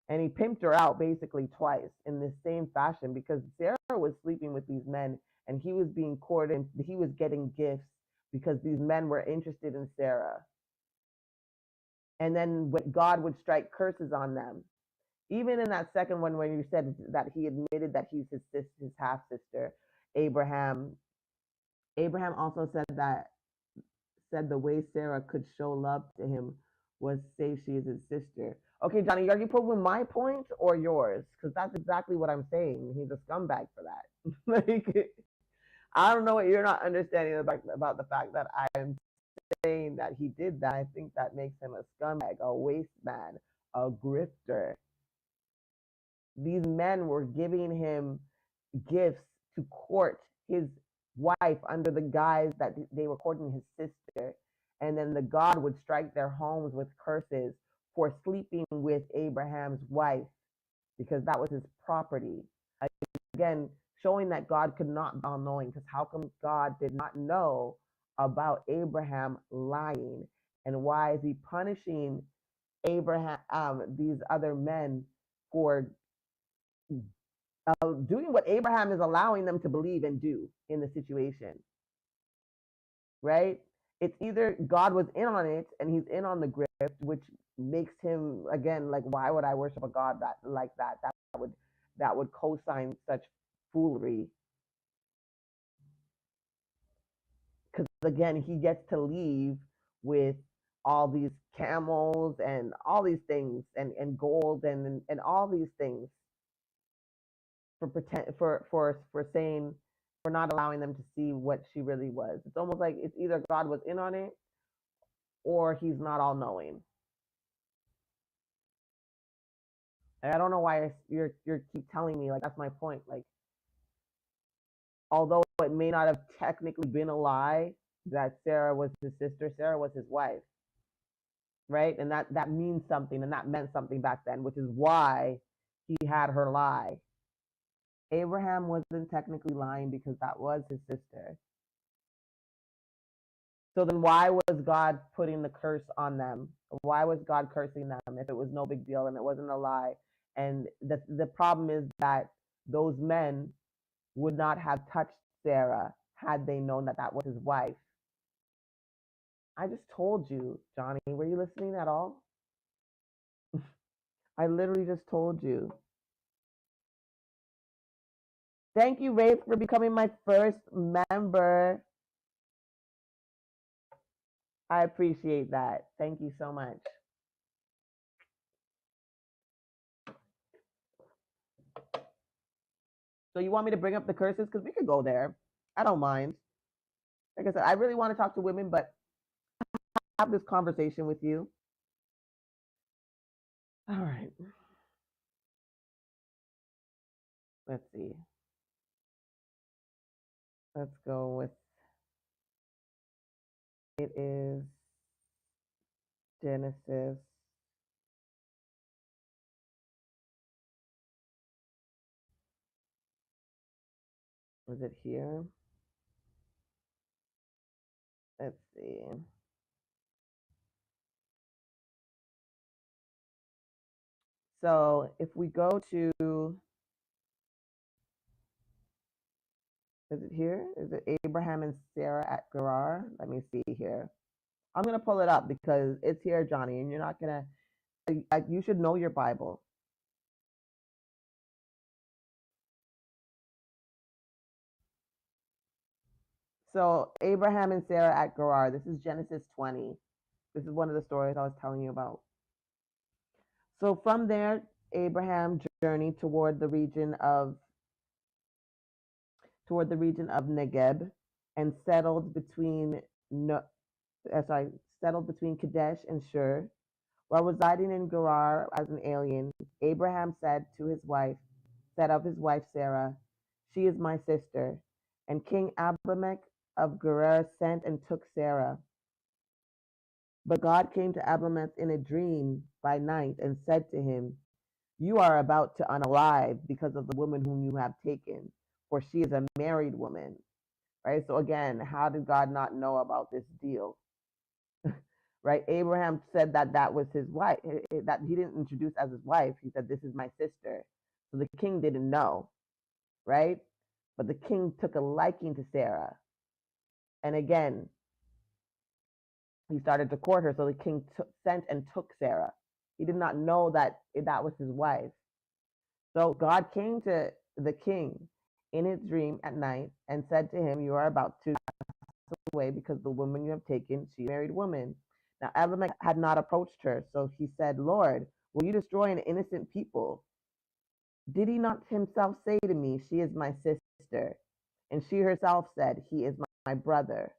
and he pimped her out basically twice in the same fashion, because Sarah was sleeping with these men, and he was being courted. He was getting gifts because these men were interested in Sarah. And then God would strike curses on them. Even in that second one, when you said that he admitted that he's his half sister, Abraham. Abraham also said the way Sarah could show love to him was say she is his sister. Okay, Johnny, are you proving my point or yours? Because that's exactly what I'm saying. He's a scumbag for that. Like, I don't know what you're not understanding about the fact that I'm saying that he did that. I think that makes him a scumbag, a waste man, a grifter. These men were giving him gifts to court his wife under the guise that they were courting his sister. And then the God would strike their homes with curses for sleeping with Abraham's wife, because that was his property. Again, showing that God could not be all knowing, because how come God did not know about Abraham lying? And why is he punishing Abraham, these other men for doing what Abraham is allowing them to believe and do in the situation, right? It's either God was in on it and he's in on the grift, which makes him, again, like, why would I worship a God that like that would co-sign such foolery? because again, he gets to leave with all these camels and all these things and gold and all these things for pretend for saying for not allowing them to see what she really was. It's almost like it's either God was in on it or he's not all knowing. And I don't know why you're keep telling me, like, that's my point. Like, although it may not have technically been a lie that Sarah was his sister, Sarah was his wife, right? And that means something, and that meant something back then, which is why he had her lie. Abraham wasn't technically lying because that was his sister. So then why was God putting the curse on them? Why was God cursing them if it was no big deal and it wasn't a lie? And the problem is that those men would not have touched Sarah had they known that that was his wife. I just told you, Johnny. Were you listening at all? I literally just told you. Thank you, Ray, for becoming my first member. I appreciate that. Thank you so much. So you want me to bring up the curses? Because we could go there. I don't mind. Like I said, I really want to talk to women, but have this conversation with you. All right. Let's see. Let's go with, it is Genesis. Was it here? Let's see. So if we go to, is it here? Is it Abraham and Sarah at Gerar? Let me see here. I'm going to pull it up because it's here, Johnny, and you're not going to, you should know your Bible. So Abraham and Sarah at Gerar, this is Genesis 20. This is one of the stories I was telling you about. So from there, Abraham journeyed toward the region of Negeb and settled between Kadesh and Shur. While residing in Gerar as an alien, Abraham said of his wife Sarah, "She is my sister." And King Abimelech of Gerar sent and took Sarah. But God came to Abimelech in a dream by night and said to him, "You are about to unalive because of the woman whom you have taken, for she is a married woman." Right? So again, how did God not know about this deal? Right? Abraham said that was his wife, that he didn't introduce as his wife. He said, "This is my sister." So the king didn't know, right? But the king took a liking to Sarah. And again, he started to court her. So the king sent and took Sarah. He did not know that that was his wife. So God came to the king in his dream at night and said to him, "You are about to pass away because the woman you have taken, she married woman." Now Abimelech had not approached her, so he said, "Lord, will you destroy an innocent people? Did he not himself say to me, 'She is my sister'?" And she herself said, "He is my brother."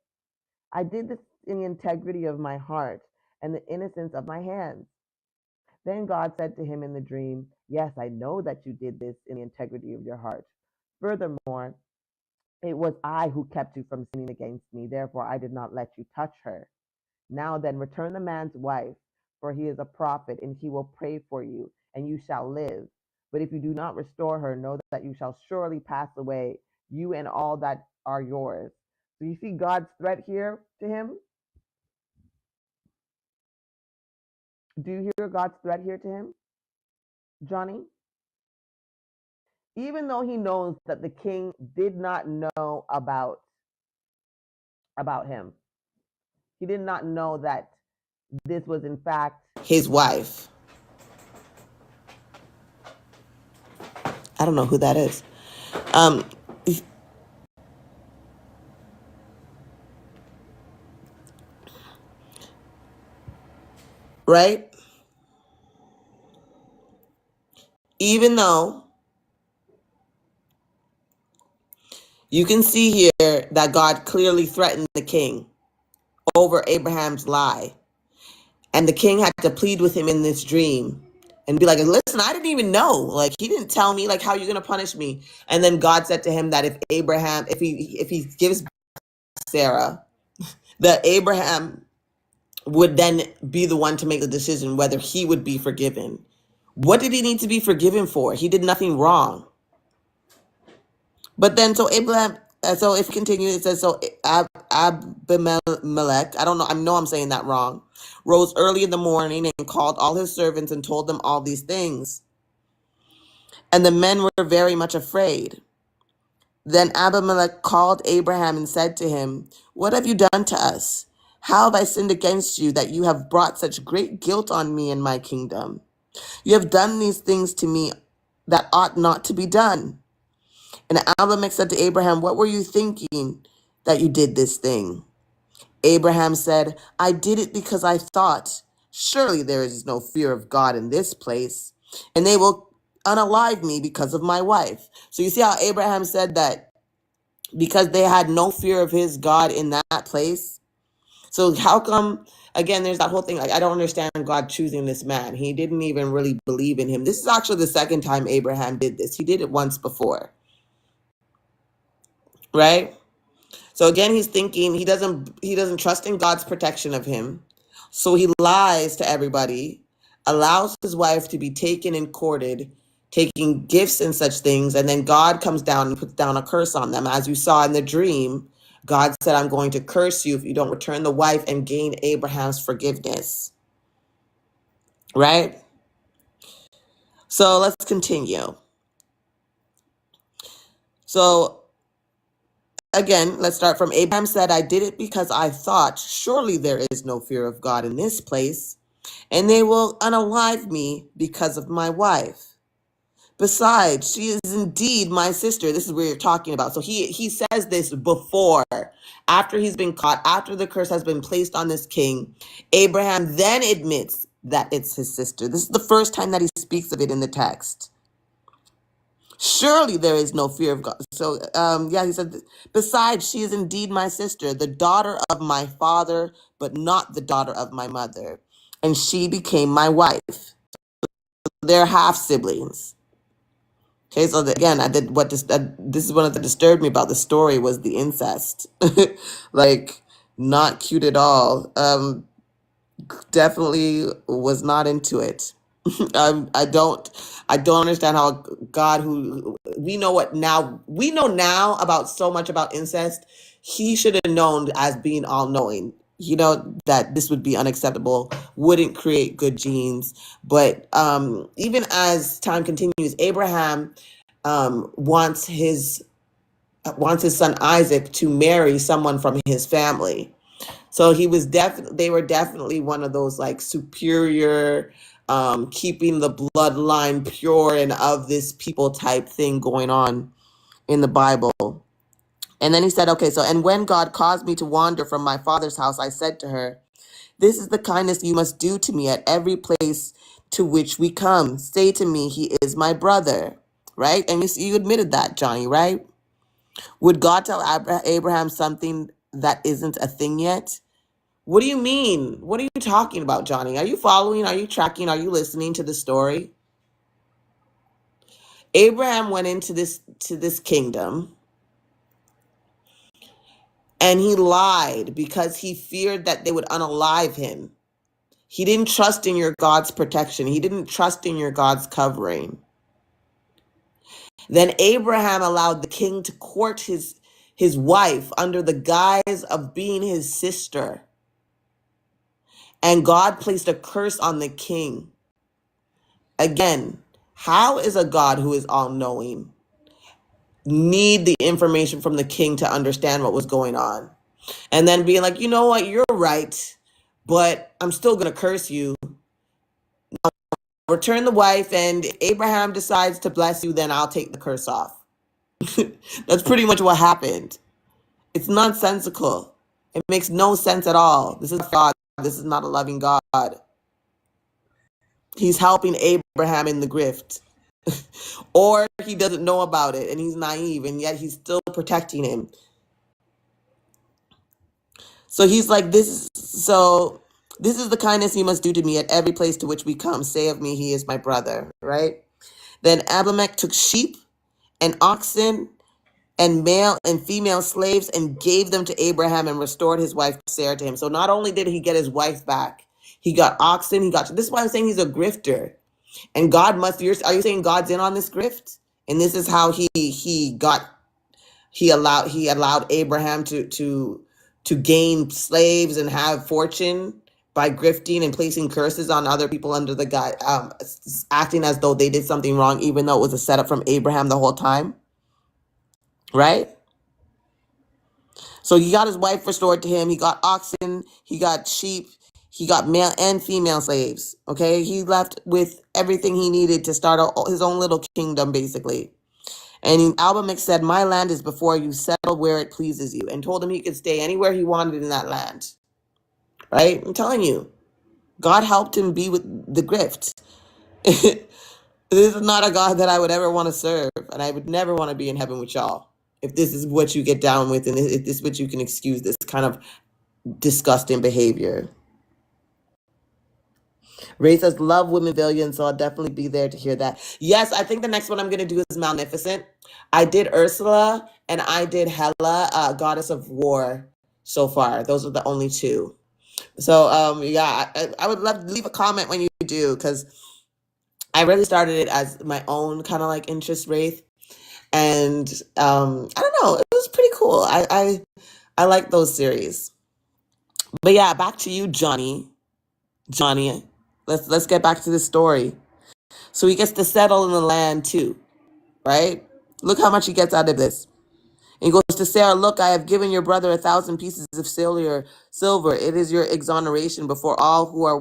I did this in the integrity of my heart and the innocence of my hands. Then God said to him in the dream, "Yes, I know that you did this in the integrity of your heart. Furthermore, it was I who kept you from sinning against me. Therefore, I did not let you touch her. Now then, return the man's wife, for he is a prophet, and he will pray for you, and you shall live. But if you do not restore her, know that you shall surely pass away, you and all that are yours." So you see God's threat here to him? Do you hear God's threat here to him, Johnny? Even though he knows that the king did not know about him, he did not know that this was in fact his wife. I don't know who that is. right? Even though you can see here that God clearly threatened the king over Abraham's lie. And the king had to plead with him in this dream and be like, listen, I didn't even know. Like, he didn't tell me, like, how you're going to punish me. And then God said to him that if he gives Sarah, that Abraham would then be the one to make the decision whether he would be forgiven. What did he need to be forgiven for? He did nothing wrong. But then, so Abraham, so if you continue, it says, so Abimelech, I know I'm saying that wrong, rose early in the morning and called all his servants and told them all these things. And the men were very much afraid. Then Abimelech called Abraham and said to him, what have you done to us? How have I sinned against you that you have brought such great guilt on me and my kingdom? You have done these things to me that ought not to be done. And Abimelech said to Abraham, what were you thinking that you did this thing? Abraham said, I did it because I thought, surely there is no fear of God in this place, and they will unalive me because of my wife. So you see how Abraham said that because they had no fear of his God in that place? So how come, again, there's that whole thing, like, I don't understand God choosing this man. He didn't even really believe in him. This is actually the second time Abraham did this. He did it once before, right? So again, he's thinking he doesn't trust in God's protection of him. So he lies to everybody, allows his wife to be taken and courted, taking gifts and such things, and then God comes down and puts down a curse on them. As you saw in the dream, God said, I'm going to curse you if you don't return the wife and gain Abraham's forgiveness. Right? So let's continue. So again, let's start from Abraham said, I did it because I thought, surely there is no fear of God in this place, and they will unalive me because of my wife. Besides, she is indeed my sister. This is where you're talking about. So he says this before, after he's been caught, after the curse has been placed on this king. Abraham then admits that it's his sister. This is the first time that he speaks of it in the text. Surely there is no fear of God. So, he said, besides, she is indeed my sister, the daughter of my father, but not the daughter of my mother. And she became my wife. They're half siblings. Okay, so again, this is one of the disturbed me about the story was the incest. Like, not cute at all. Definitely was not into it. I don't understand how God, who we know now about so much about incest, he should have known as being all knowing, that this would be unacceptable, wouldn't create good genes. But even as time continues, Abraham wants his son Isaac to marry someone from his family. So they were definitely one of those like superior, keeping the bloodline pure and of this people type thing going on in the Bible. And then he said, okay, so, and when God caused me to wander from my father's house, I said to her, this is the kindness you must do to me at every place to which we come. Say to me, he is my brother, right? And you admitted that, Johnny, right? Would God tell Abraham something that isn't a thing yet? What do you mean? What are you talking about, Johnny? Are you following? Are you tracking? Are you listening to the story? Abraham went into this kingdom and he lied because he feared that they would unalive him. He didn't trust in your God's protection. He didn't trust in your God's covering. Then Abraham allowed the king to court his wife under the guise of being his sister. And God placed a curse on the king. Again, how is a God who is all-knowing need the information from the king to understand what was going on? And then being like, you know what, you're right, but I'm still going to curse you. Now, return the wife, and Abraham decides to bless you, then I'll take the curse off. That's pretty much what happened. It's nonsensical. It makes no sense at all. This is God. This is not a loving God. He's helping Abraham in the grift. Or he doesn't know about it and he's naive and yet he's still protecting him. So he's like, this is the kindness you must do to me at every place to which we come. Say of me, he is my brother, right? Then Abimelech took sheep and oxen and male and female slaves and gave them to Abraham and restored his wife Sarah to him. So not only did he get his wife back, he got oxen, this is why I'm saying he's a grifter. And God must, are you saying God's in on this grift? And this is how he allowed Abraham to gain slaves and have fortune by grifting and placing curses on other people under the guy, acting as though they did something wrong, even though it was a setup from Abraham the whole time, right? So he got his wife restored to him. He got oxen, he got sheep, he got male and female slaves. Okay, he left with everything he needed to start his own little kingdom, basically. And Abimelech said, my land is before you, settle where it pleases you, and told him he could stay anywhere he wanted in that land. Right? I'm telling you, God helped him be with the grift. This is not a God that I would ever want to serve, and I would never want to be in heaven with y'all. If this is what you get down with, and if this is what you can excuse this kind of disgusting behavior. Ray says, love women billion, so I'll definitely be there to hear that. Yes, I think the next one I'm going to do is Magnificent. I did Ursula, and I did Hela, Goddess of War so far. Those are the only two. So, yeah, I would love to leave a comment when you do, because I really started it as my own kind of like interest, Wraith. And I don't know, it was pretty cool. I like those series. But yeah, back to you, Johnny. Let's get back to the story. So he gets to settle in the land too, right? Look how much he gets out of this. And he goes to Sarah, look, I have given your brother 1,000 pieces of silver. It is your exoneration before all who are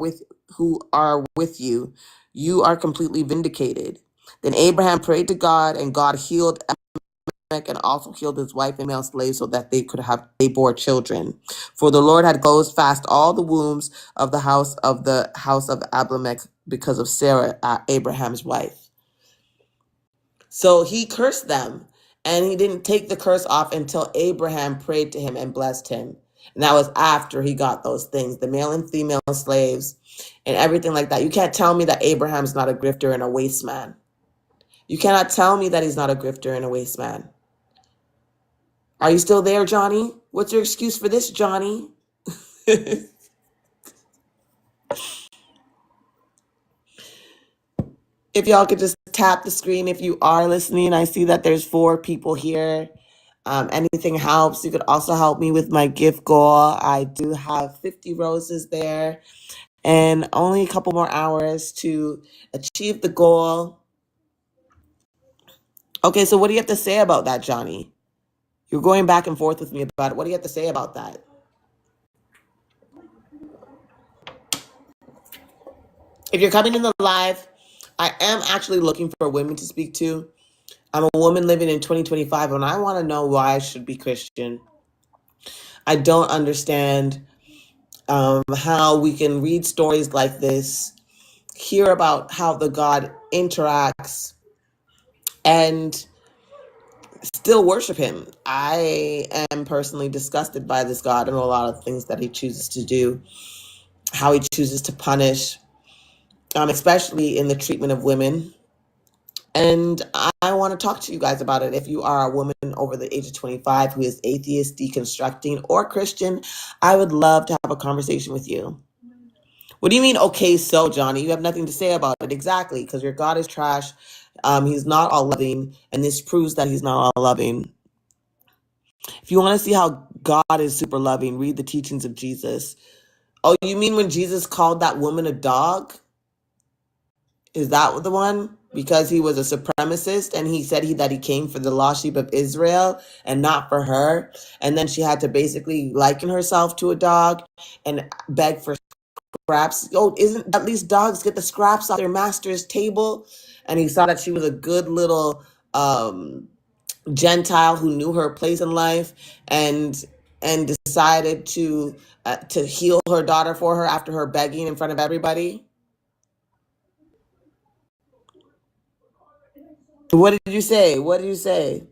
with you. You are completely vindicated. Then Abraham prayed to God, and God healed Abimelech and also healed his wife and male slaves so that they bore children. For the Lord had closed fast all the wombs of the house of Abimelech because of Sarah, Abraham's wife. So he cursed them, and he didn't take the curse off until Abraham prayed to him and blessed him. And that was after he got those things, the male and female slaves and everything like that. You can't tell me that Abraham's not a grifter and a waste man. You cannot tell me that he's not a grifter and a waste man. Are you still there, Johnny? What's your excuse for this, Johnny? If y'all could just tap the screen if you are listening. I see that there's 4 people here. Anything helps. You could also help me with my gift goal. I do have 50 roses there and only a couple more hours to achieve the goal. Okay, so what do you have to say about that, Johnny? You're going back and forth with me about it. What do you have to say about that? If you're coming in the live, I am actually looking for women to speak to. I'm a woman living in 2025, and I want to know why I should be Christian. I don't understand how we can read stories like this, hear about how the God interacts, and still worship him. I am personally disgusted by this God and a lot of things that he chooses to do, how he chooses to punish, especially in the treatment of women. And I want to talk to you guys about it. If you are a woman over the age of 25 who is atheist, deconstructing, or Christian, I would love to have a conversation with you. What do you mean, okay, so, Johnny? You have nothing to say about it. Exactly, because your God is trash. He's not all loving, and this proves that he's not all loving. If you want to see how God is super loving, read the teachings of Jesus. Oh, you mean when Jesus called that woman a dog? Is that the one? Because he was a supremacist and he said that he came for the lost sheep of Israel and not for her. And then she had to basically liken herself to a dog and beg for scraps. Oh, isn't at least dogs get the scraps off their master's table? And he saw that she was a good little Gentile who knew her place in life and decided to heal her daughter for her after her begging in front of everybody. What did you say? What did you say?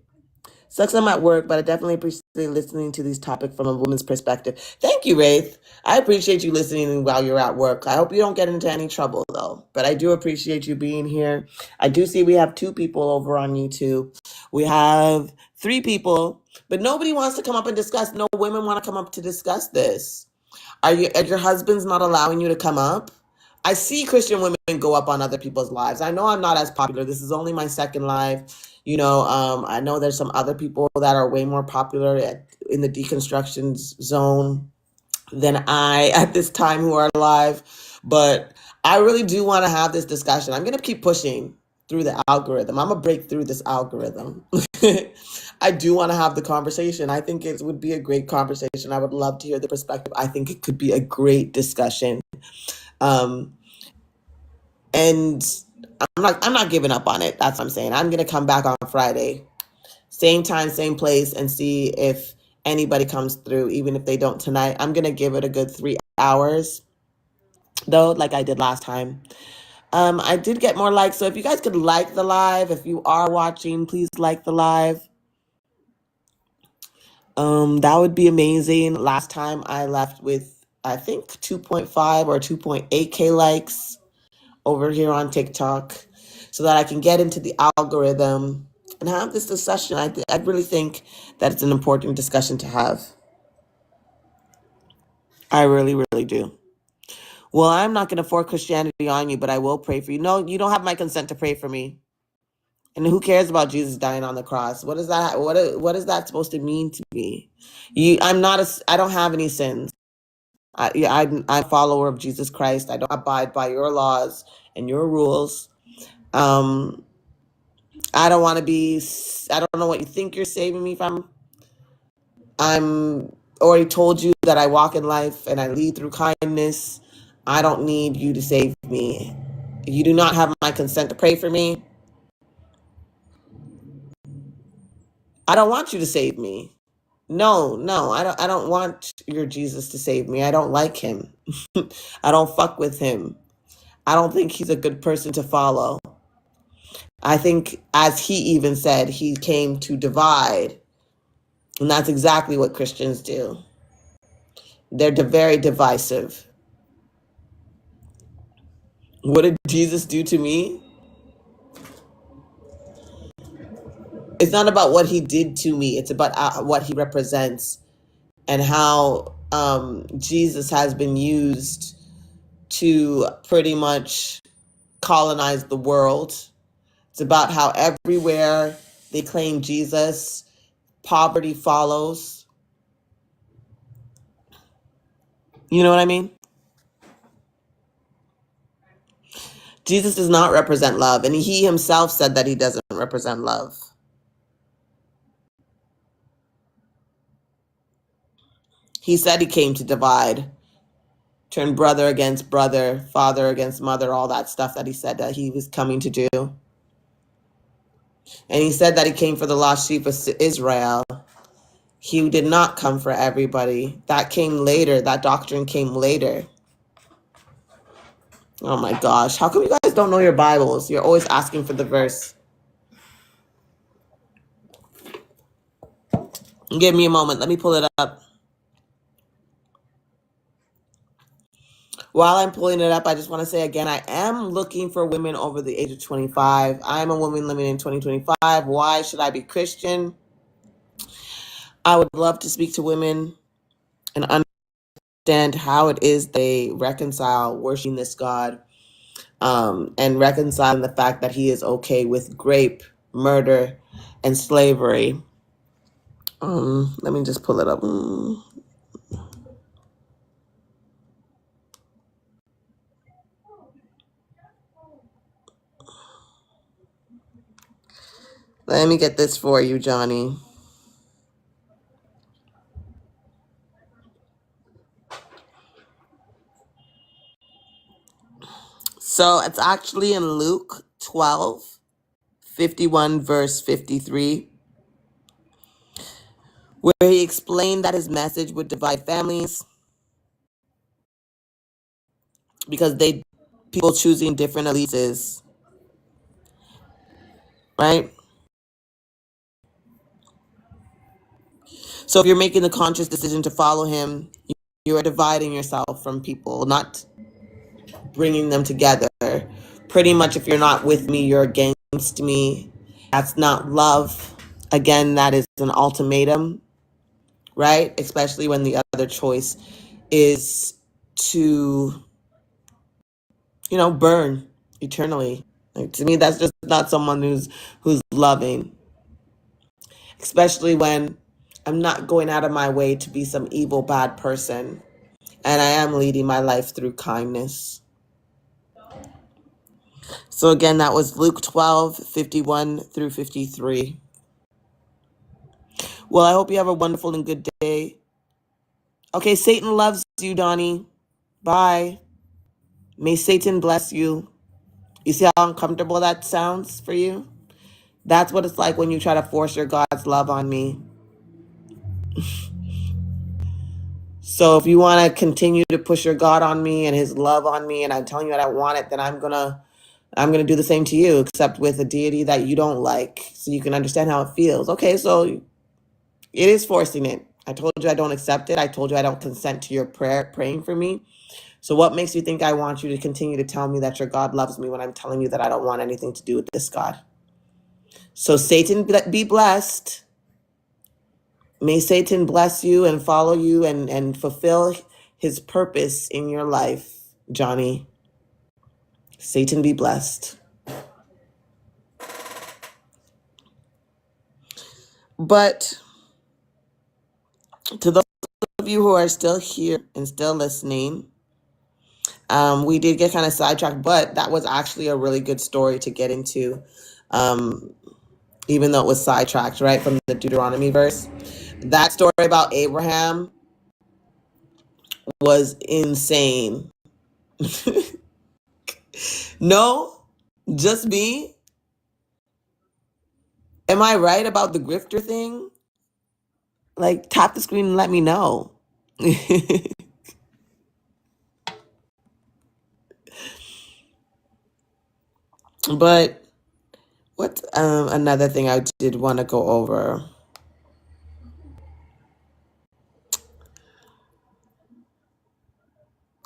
Sucks I'm at work, but I definitely appreciate listening to these topics from a woman's perspective. Thank you, Wraith. I appreciate you listening while you're at work. I hope you don't get into any trouble, though. But I do appreciate you being here. I do see we have 2 people over on YouTube. We have 3 people, but nobody wants to come up and discuss. No women want to come up to discuss this. Are your husbands not allowing you to come up? I see Christian women go up on other people's lives. I know I'm not as popular. This is only my second live. I know there's some other people that are way more popular in the deconstruction zone than I at this time who are alive. But I really do want to have this discussion. I'm going to keep pushing through the algorithm. I'm going to break through this algorithm. I do want to have the conversation. I think it would be a great conversation. I would love to hear the perspective. I think it could be a great discussion. And I'm not giving up on it. That's what I'm saying. I'm going to come back on Friday. Same time, same place, and see if anybody comes through, even if they don't tonight. I'm going to give it a good 3 hours, though, like I did last time. I did get more likes, so if you guys could like the live, if you are watching, please like the live. That would be amazing. Last time I left with, I think, 2.5 or 2.8K likes over here on TikTok, so that I can get into the algorithm and have this discussion. I really think that it's an important discussion to have. I really, really do. Well, I'm not going to force Christianity on you, but I will pray for you. No, you don't have my consent to pray for me. And who cares about Jesus dying on the cross? What is that? What is that supposed to mean to me? I don't have any sins. I'm a follower of Jesus Christ. I don't abide by your laws and your rules. I don't want to be, I don't know what you think you're saving me from. I'm already told you that I walk in life and I lead through kindness. I don't need you to save me. You do not have my consent to pray for me. I don't want you to save me. No, I don't want your Jesus to save me. I don't like him. I don't fuck with him. I don't think he's a good person to follow. I think, as he even said, he came to divide. And that's exactly what Christians do. They're very divisive. What did Jesus do to me? It's not about what he did to me. It's about what he represents and how Jesus has been used to pretty much colonize the world. It's about how everywhere they claim Jesus, poverty follows. You know what I mean? Jesus does not represent love, and he himself said that he doesn't represent love. He said he came to divide, turn brother against brother, father against mother, all that stuff that he said that he was coming to do. And he said that he came for the lost sheep of Israel. He did not come for everybody. That came later. That doctrine came later. Oh my gosh. How come you guys don't know your Bibles? You're always asking for the verse. Give me a moment. Let me pull it up. While I'm pulling it up, I just want to say again, I am looking for women over the age of 25. I'm a woman living in 2025. Why should I be Christian? I would love to speak to women and understand how it is they reconcile worshiping this God, and reconciling the fact that he is okay with rape, murder, and slavery. Let me just pull it up. Let me get this for you, Johnny. So it's actually in Luke 12:51, verse 53, where he explained that his message would divide families because people choosing different allegiances, right? So if you're making the conscious decision to follow him, you are dividing yourself from people, not bringing them together. Pretty much, if you're not with me, you're against me. That's not love. Again, that is an ultimatum, right? Especially when the other choice is to, burn eternally. Like, to me, that's just not someone who's loving. Especially when I'm not going out of my way to be some evil, bad person, and I am leading my life through kindness. So again, that was Luke 12:51-53. Well, I hope you have a wonderful and good day. Okay, Satan loves you, Donnie. Bye. May Satan bless you. You see how uncomfortable that sounds for you? That's what it's like when you try to force your God's love on me. So if you want to continue to push your God on me and his love on me, and I'm telling you I don't want it, then I'm gonna do the same to you, except with a deity that you don't like, so you can understand how it feels. Okay, so it is forcing it. I told you I don't accept it. I told you I don't consent to your praying for me. So what makes you think I want you to continue to tell me that your God loves me when I'm telling you that I don't want anything to do with this God? So Satan, be blessed. May Satan bless you and follow you and fulfill his purpose in your life, Johnny. Satan be blessed. But to those of you who are still here and still listening, we did get kind of sidetracked, but that was actually a really good story to get into, even though it was sidetracked, right, from the Deuteronomy verse. That story about Abraham was insane. No, just me. Am I right about the grifter thing? Like, tap the screen and let me know. But what another thing I did want to go over.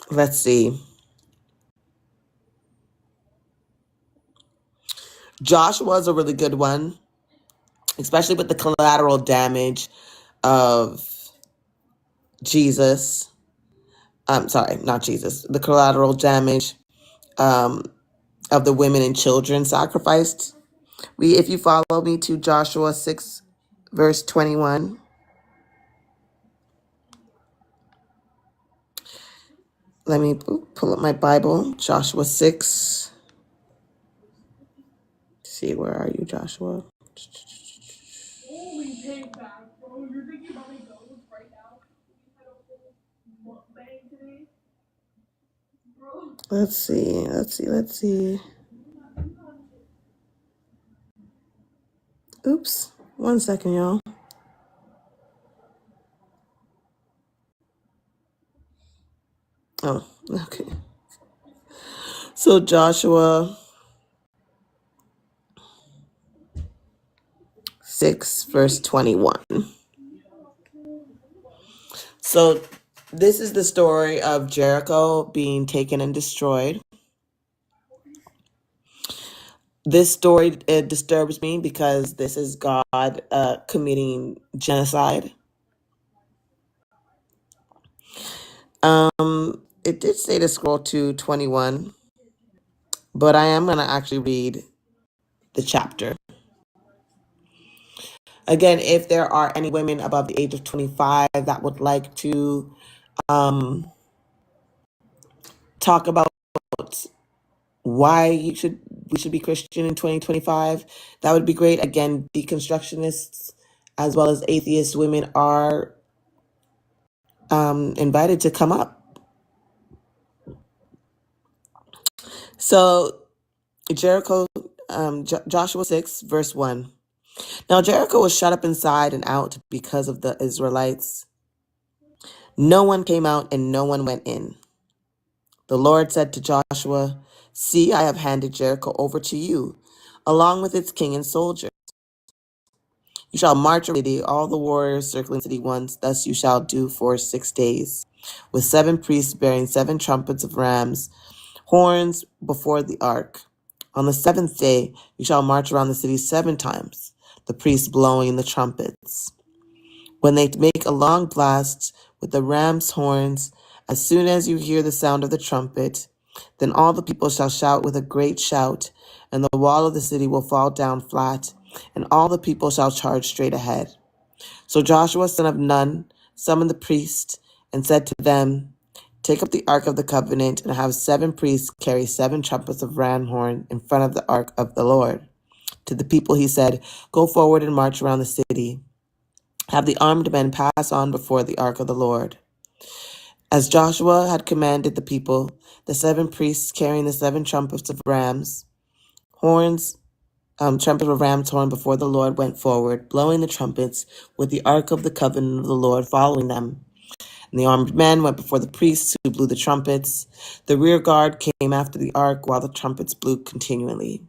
Let's see. Joshua is a really good one, especially with the collateral damage of Jesus. I'm sorry, not Jesus. The collateral damage of the women and children sacrificed. If you follow me to Joshua 6, verse 21. Let me pull up my Bible. Joshua 6. See, where are you, Joshua? Let's see. Oops. 1 second, y'all. Oh, okay. So Joshua 6, verse 21. So this is the story of Jericho being taken and destroyed. This story, it disturbs me because this is God committing genocide. It did say to scroll to 21, but I am going to actually read the chapter. Again, if there are any women above the age of 25 that would like to talk about why we should be Christian in 2025, that would be great. Again, deconstructionists as well as atheist women are invited to come up. So Jericho, Joshua 6, verse 1. Now Jericho was shut up inside and out because of the Israelites. No one came out and no one went in. The Lord said to Joshua, "See, I have handed Jericho over to you, along with its king and soldiers. You shall march around the city, all the warriors circling the city once. Thus you shall do for 6 days, with 7 priests bearing 7 trumpets of rams' horns before the ark. On the 7th day you shall march around the city 7 times, the priests blowing the trumpets. When they make a long blast with the ram's horns, as soon as you hear the sound of the trumpet, then all the people shall shout with a great shout, and the wall of the city will fall down flat, and all the people shall charge straight ahead. So Joshua son of Nun summoned the priests and said to them, take up the ark of the covenant and have 7 priests carry 7 trumpets of ram horn in front of the ark of the Lord. To the people he said, go forward and march around the city. Have the armed men pass on before the ark of the Lord. As Joshua had commanded the people, the 7 priests carrying the 7 trumpets of rams horns, trumpet of ram's horn before the Lord went forward, blowing the trumpets, with the ark of the covenant of the Lord following them. And the armed men went before the priests who blew the trumpets. The rear guard came after the ark while the trumpets blew continually.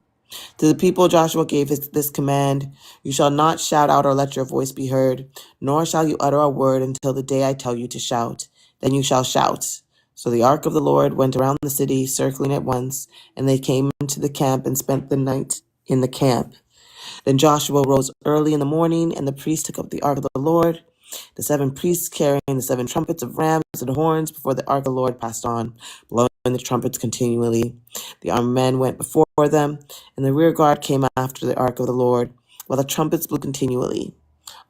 To the people Joshua gave this command, you shall not shout out or let your voice be heard, nor shall you utter a word until the day I tell you to shout. Then you shall shout. So the ark of the Lord went around the city, circling it once, and they came into the camp and spent the night in the camp. Then Joshua rose early in the morning, and the priests took up the ark of the Lord. The 7 priests carrying the 7 trumpets of rams and horns before the ark of the Lord passed on, blowing the trumpets continually. The armed men went before them, and the rear guard came after the ark of the Lord, while the trumpets blew continually.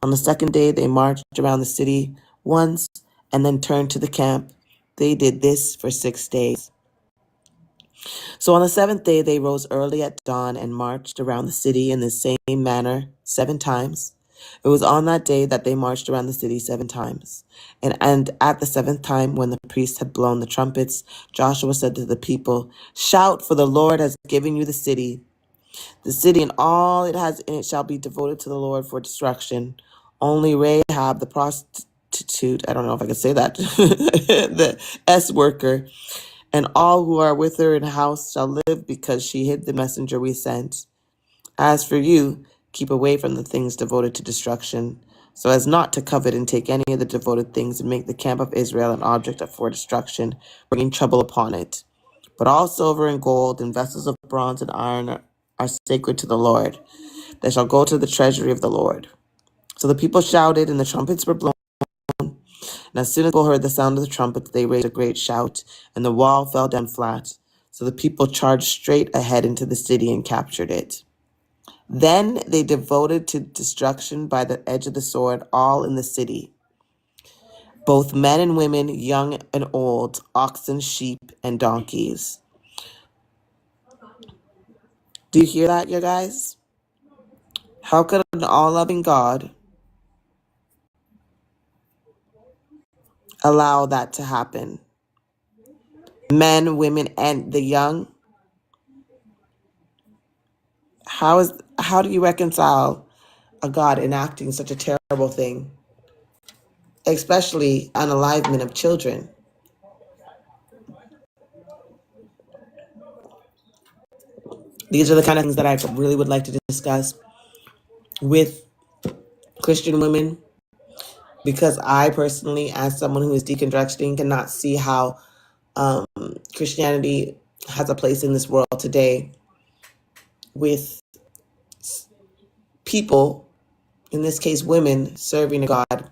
On the 2nd day they marched around the city once, and then turned to the camp. They did this for 6 days. So on the 7th day they rose early at dawn and marched around the city in the same manner 7 times. It was on that day that they marched around the city 7 times. And at the 7th time, when the priests had blown the trumpets, Joshua said to the people, shout, for the Lord has given you the city. The city and all it has in it shall be devoted to the Lord for destruction. Only Rahab, the prostitute, I don't know if I can say that, the S worker, and all who are with her in the house shall live, because she hid the messenger we sent. As for you, keep away from the things devoted to destruction, so as not to covet and take any of the devoted things and make the camp of Israel an object for destruction, bringing trouble upon it. But all silver and gold and vessels of bronze and iron are sacred to the Lord. They shall go to the treasury of the Lord. So the people shouted, and the trumpets were blown. And as soon as people heard the sound of the trumpets, they raised a great shout, and the wall fell down flat. So the people charged straight ahead into the city and captured it. Then they devoted to destruction by the edge of the sword all in the city, both men and women, young and old, oxen, sheep, and donkeys. Do you hear that, you guys? How could an all-loving God allow that to happen? Men, women, and the young. How do you reconcile a God enacting such a terrible thing, especially unalivement of children? These are the kind of things that I really would like to discuss with Christian women, because I personally, as someone who is deconstructing, cannot see how Christianity has a place in this world today with people, in this case women, serving a God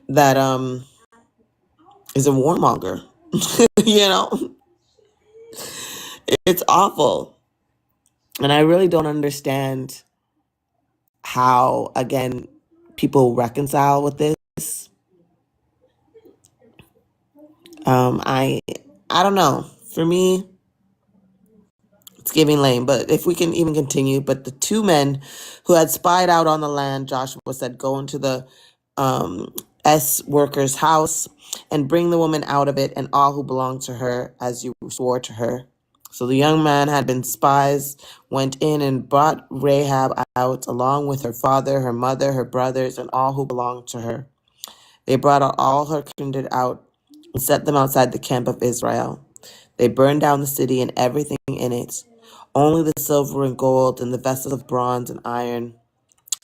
that is a warmonger. You know, it's awful. And I really don't understand how, again, people reconcile with this. I don't know. For me, it's giving lame. But if we can even continue, but the 2 men who had spied out on the land, Joshua said, go into the S worker's house and bring the woman out of it and all who belong to her, as you swore to her. So the young man had been spies, went in and brought Rahab out, along with her father, her mother, her brothers, and all who belonged to her. They brought all her kindred out and set them outside the camp of Israel. They burned down the city and everything in it. Only the silver and gold and the vessels of bronze and iron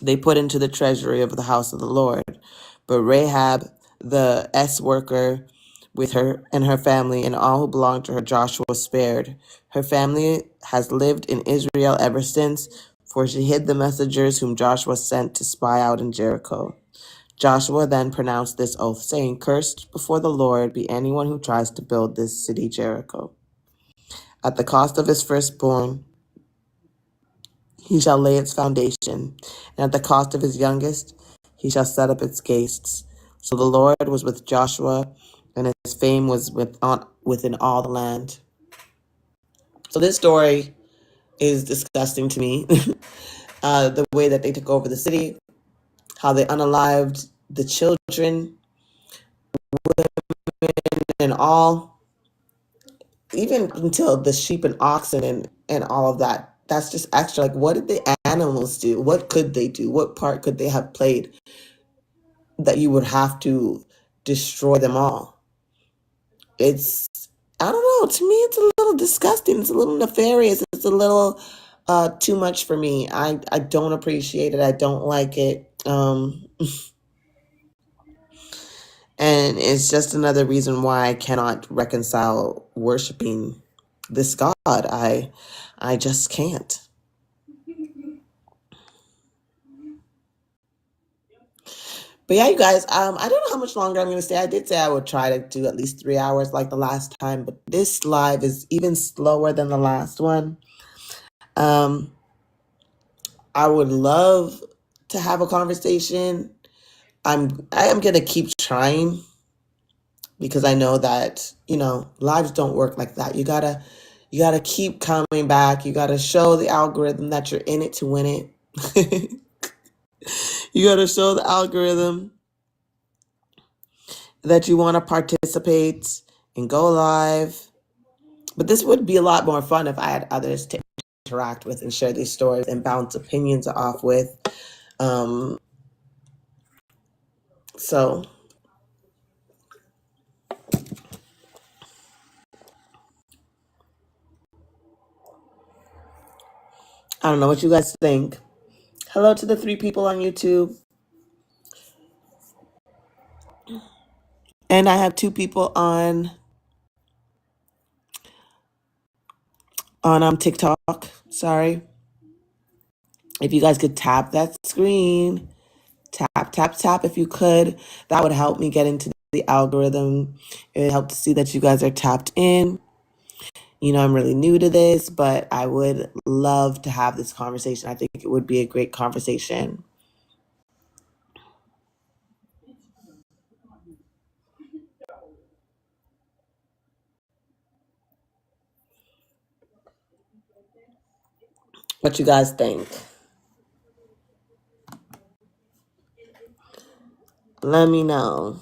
they put into the treasury of the house of the Lord. But Rahab, the worker, with her and her family and all who belonged to her, Joshua spared. Her family has lived in Israel ever since, for she hid the messengers whom Joshua sent to spy out in Jericho. Joshua then pronounced this oath, saying, "Cursed before the Lord be anyone who tries to build this city Jericho. At the cost of his firstborn, he shall lay its foundation, and at the cost of his youngest, he shall set up its gates." So the Lord was with Joshua, and his fame was within all the land. So this story is disgusting to me. The way that they took over the city, how they unalived the children, women, and all, even until the sheep and oxen and all of that. That's just extra. Like, what did the animals do? What could they do? What part could they have played that you would have to destroy them all? It's, I don't know, to me it's a little disgusting, it's a little nefarious, it's a little too much for me. I don't appreciate it, I don't like it. And it's just another reason why I cannot reconcile worshiping this God. I just can't. But yeah, you guys, I don't know how much longer I'm going to stay. I did say I would try to do at least 3 hours like the last time, but this live is even slower than the last one. I would love to have a conversation. I am going to keep trying, because I know that, lives don't work like that. You got to keep coming back. You got to show the algorithm that you're in it to win it. You got to show the algorithm that you want to participate and go live. But this would be a lot more fun if I had others to interact with and share these stories and bounce opinions off with. So I don't know what you guys think. Hello to the 3 people on YouTube. And I have 2 people on TikTok. Sorry. If you guys could tap that screen, tap if you could, that would help me get into the algorithm. It would help to see that you guys are tapped in. I'm really new to this, but I would love to have this conversation. I think it would be a great conversation. What you guys think? Let me know.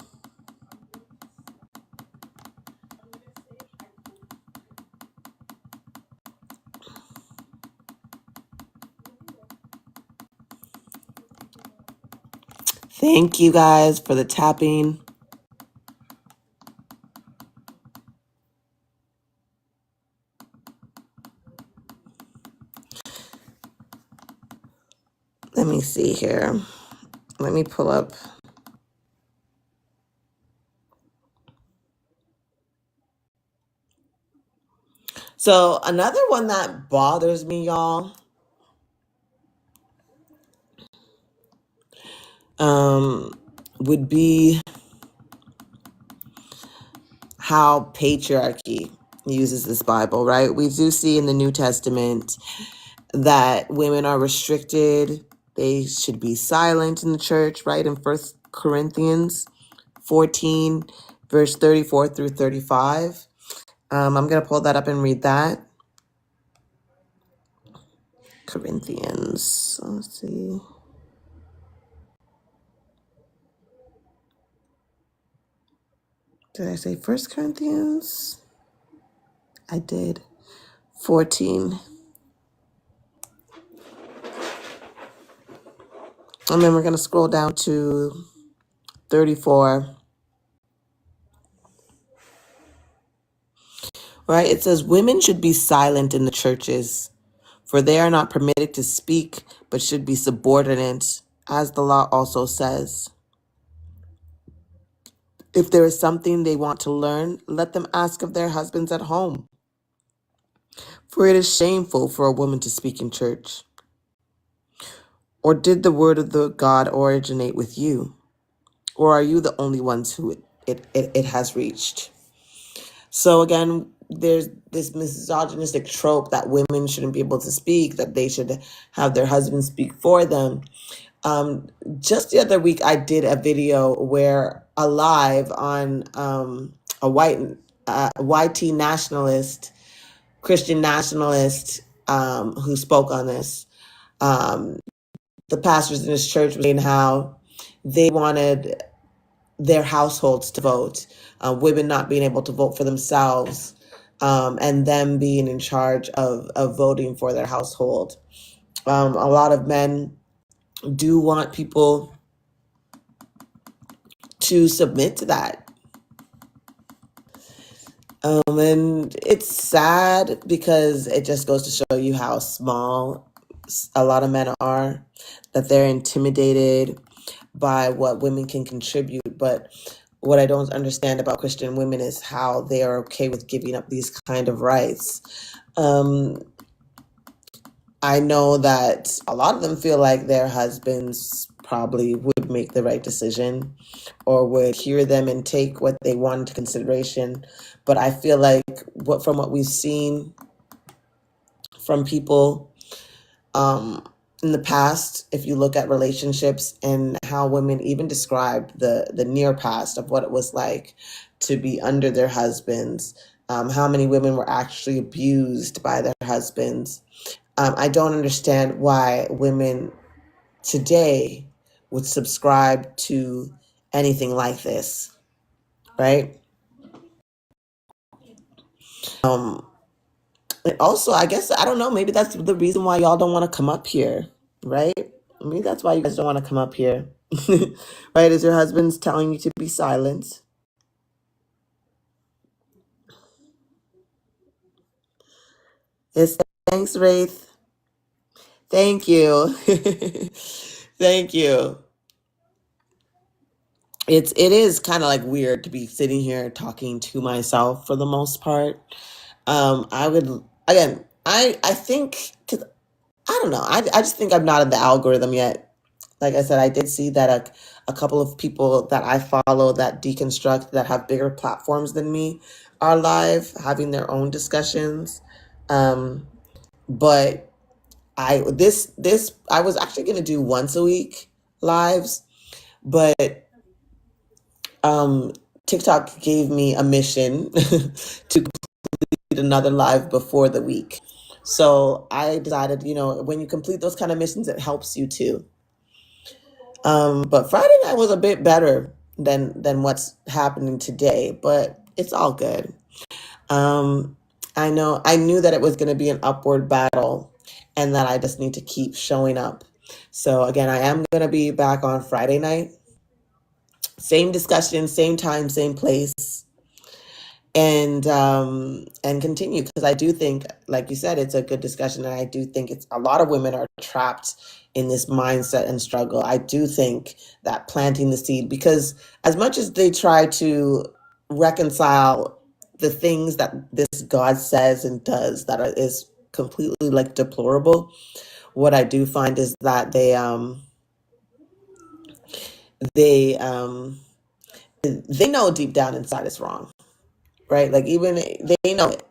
Thank you guys for the tapping. Let me see here. Let me pull up. So another one that bothers me, y'all, would be how patriarchy uses this Bible, right? We do see in the New Testament that women are restricted. They should be silent in the church, right? In 1 Corinthians 14, verse 34 through 35. I'm going to pull that up and read that. Corinthians. Let's see. Did I say 1 Corinthians? I did. 14. And then we're going to scroll down to 34. Right? It says, "Women should be silent in the churches, for they are not permitted to speak, but should be subordinate, as the law also says. If there is something they want to learn, let them ask of their husbands at home. For it is shameful for a woman to speak in church. Or did the word of the God originate with you? Or are you the only ones who it has reached? So again, there's this misogynistic trope that women shouldn't be able to speak, that they should have their husbands speak for them. Just the other week, I did a video where a live on a YT nationalist, Christian nationalist, who spoke on this. The pastors in his church were saying how they wanted their households to vote, women not being able to vote for themselves, and them being in charge of voting for their household. A lot of men do want people to submit to that. And it's sad because it just goes to show you how small a lot of men are, that they're intimidated by what women can contribute. But what I don't understand about Christian women is how they are okay with giving up these kind of rights. I know that a lot of them feel like their husbands probably would make the right decision or would hear them and take what they want into consideration. But I feel like from what we've seen from people in the past, if you look at relationships and how women even described the near past of what it was like to be under their husbands, how many women were actually abused by their husbands. I don't understand why women today would subscribe to anything like this, right? And also, I guess, I don't know, maybe that's the reason why y'all don't want to come up here, right? Maybe that's why you guys don't want to come up here, right? Is your husband's telling you to be silent? Yes, thanks, Wraith. Thank you. Thank you. It is kind of like weird to be sitting here talking to myself for the most part. I would, again, I think, 'cause I don't know, I just think I'm not in the algorithm yet. Like I said, I did see that a couple of people that I follow that deconstruct, that have bigger platforms than me, are live having their own discussions. But I was actually going to do once a week lives, but TikTok gave me a mission to complete another live before the week. So I decided, when you complete those kind of missions, it helps you too. But Friday night was a bit better than what's happening today, but it's all good. I knew that it was going to be an upward battle and that I just need to keep showing up. So again, I am going to be back on Friday night. Same discussion, same time, same place, and continue, because I do think, like you said, it's a good discussion, and I do think it's a lot of women are trapped in this mindset and struggle. I do think that planting the seed, because as much as they try to reconcile the things that this God says and does that is completely like deplorable, what I do find is that they know deep down inside it's wrong, right? Like, even they know it.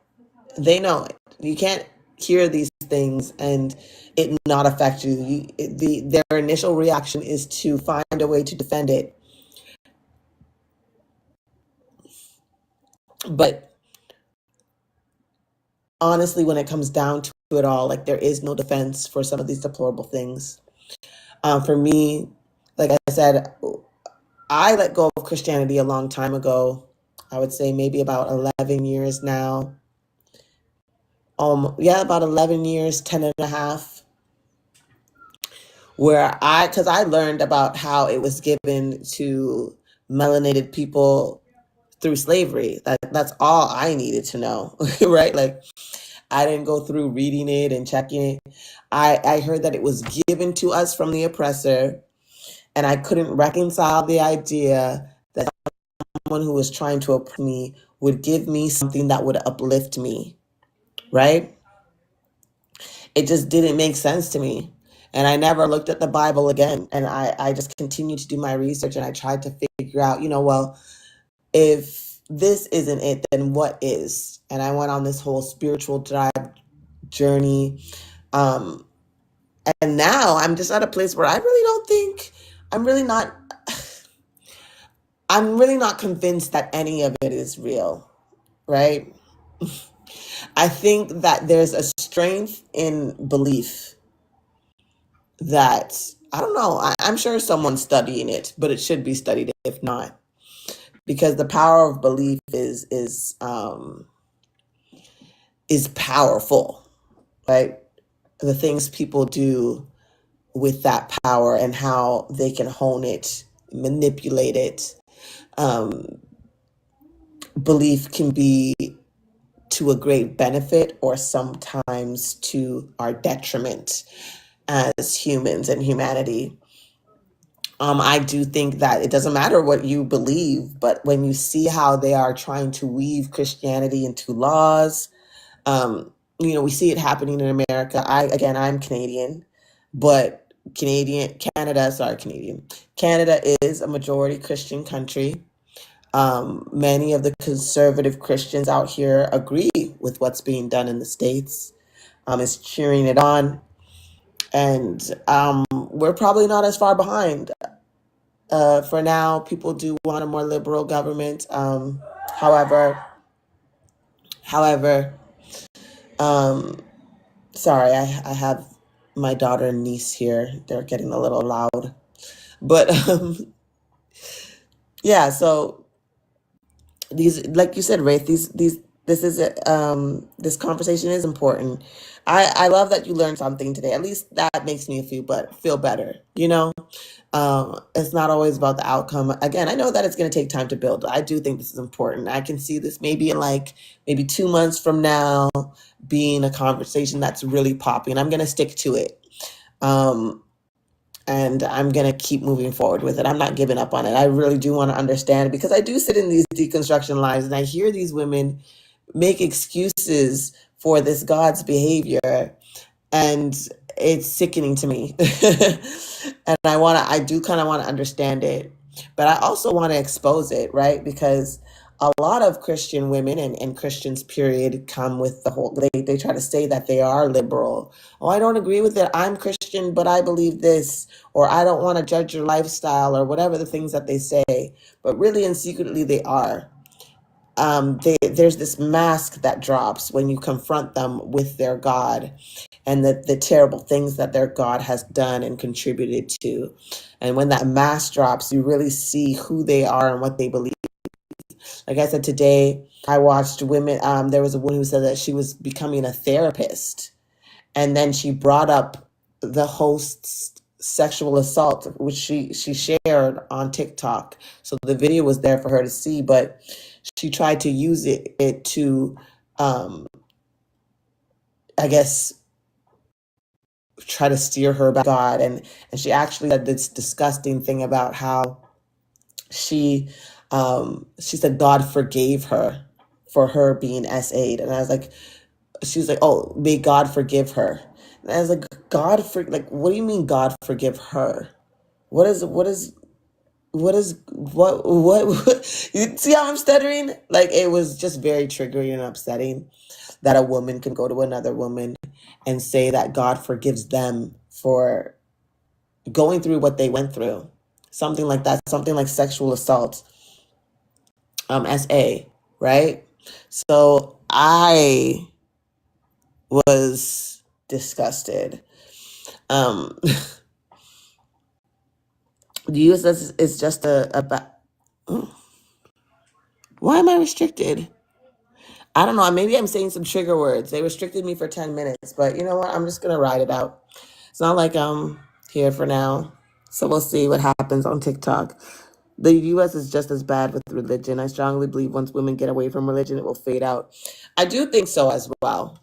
They know it. You can't hear these things and it not affect you. Their initial reaction is to find a way to defend it. But honestly, when it comes down to it all, like, there is no defense for some of these deplorable things. For me, like I said, I let go of Christianity a long time ago. I would say maybe about 11 years now. Yeah, about 11 years, 10 and a half, because I learned about how it was given to melanated people through slavery. That's all I needed to know, right? Like, I didn't go through reading it and checking it. I heard that it was given to us from the oppressor, and I couldn't reconcile the idea that someone who was trying to oppress me would give me something that would uplift me, right? It just didn't make sense to me. And I never looked at the Bible again. And I just continued to do my research, and I tried to figure out, well, if this isn't it, then what is? And I went on this whole spiritual drive journey. And now I'm just at a place where I really don't think, I'm really not convinced that any of it is real, right? I think that there's a strength in belief that, I don't know, I'm sure someone's studying it, but it should be studied if not, because the power of belief is powerful, right? The things people do with that power and how they can hone it, manipulate it. Belief can be to a great benefit or sometimes to our detriment as humans and humanity. I do think that it doesn't matter what you believe, but when you see how they are trying to weave Christianity into laws, we see it happening in America. I'm Canadian, but Canada is a majority Christian country. Many of the conservative Christians out here agree with what's being done in the States, is cheering it on. And we're probably not as far behind. For now, people do want a more liberal government. However, sorry, I have my daughter and niece here. They're getting a little loud. But yeah, so these, like you said, Wraith, this conversation is important. I love that you learned something today. At least that makes me feel better. It's not always about the outcome. Again, I know that it's going to take time to build. I do think this is important. I can see this maybe in maybe 2 months from now being a conversation that's really popping. I'm going to stick to it. And I'm going to keep moving forward with it. I'm not giving up on it. I really do want to understand it, because I do sit in these deconstruction lives and I hear these women make excuses for this God's behavior, and it's sickening to me. And I do kind of want to understand it, but I also want to expose it, right? Because a lot of Christian women and Christians, period, come with the whole, they try to say that they are liberal. Oh, I don't agree with it. I'm Christian, but I believe this, or I don't want to judge your lifestyle, or whatever the things that they say, but really and secretly they are. There's this mask that drops when you confront them with their God and the terrible things that their God has done and contributed to. And when that mask drops, you really see who they are and what they believe. Like I said, today, I watched women. There was a woman who said that she was becoming a therapist. And then she brought up the host's sexual assault, which she shared on TikTok. So the video was there for her to see, but she tried to use it to, I guess, try to steer her back to God. And she actually said this disgusting thing about how she said God forgave her for her being SA'd. And I was like, she was like, oh, may God forgive her. And I was like, what do you mean God forgive her? What you see how I'm stuttering? Like, it was just very triggering and upsetting that a woman can go to another woman and say that God forgives them for going through what they went through. Something like that, something like sexual assault. SA, right? So I was disgusted. The U.S. is just why am I restricted? I don't know. Maybe I'm saying some trigger words. They restricted me for 10 minutes, but you know what? I'm just going to ride it out. It's not like I'm here for now. So we'll see what happens on TikTok. The U.S. is just as bad with religion. I strongly believe once women get away from religion, it will fade out. I do think so as well.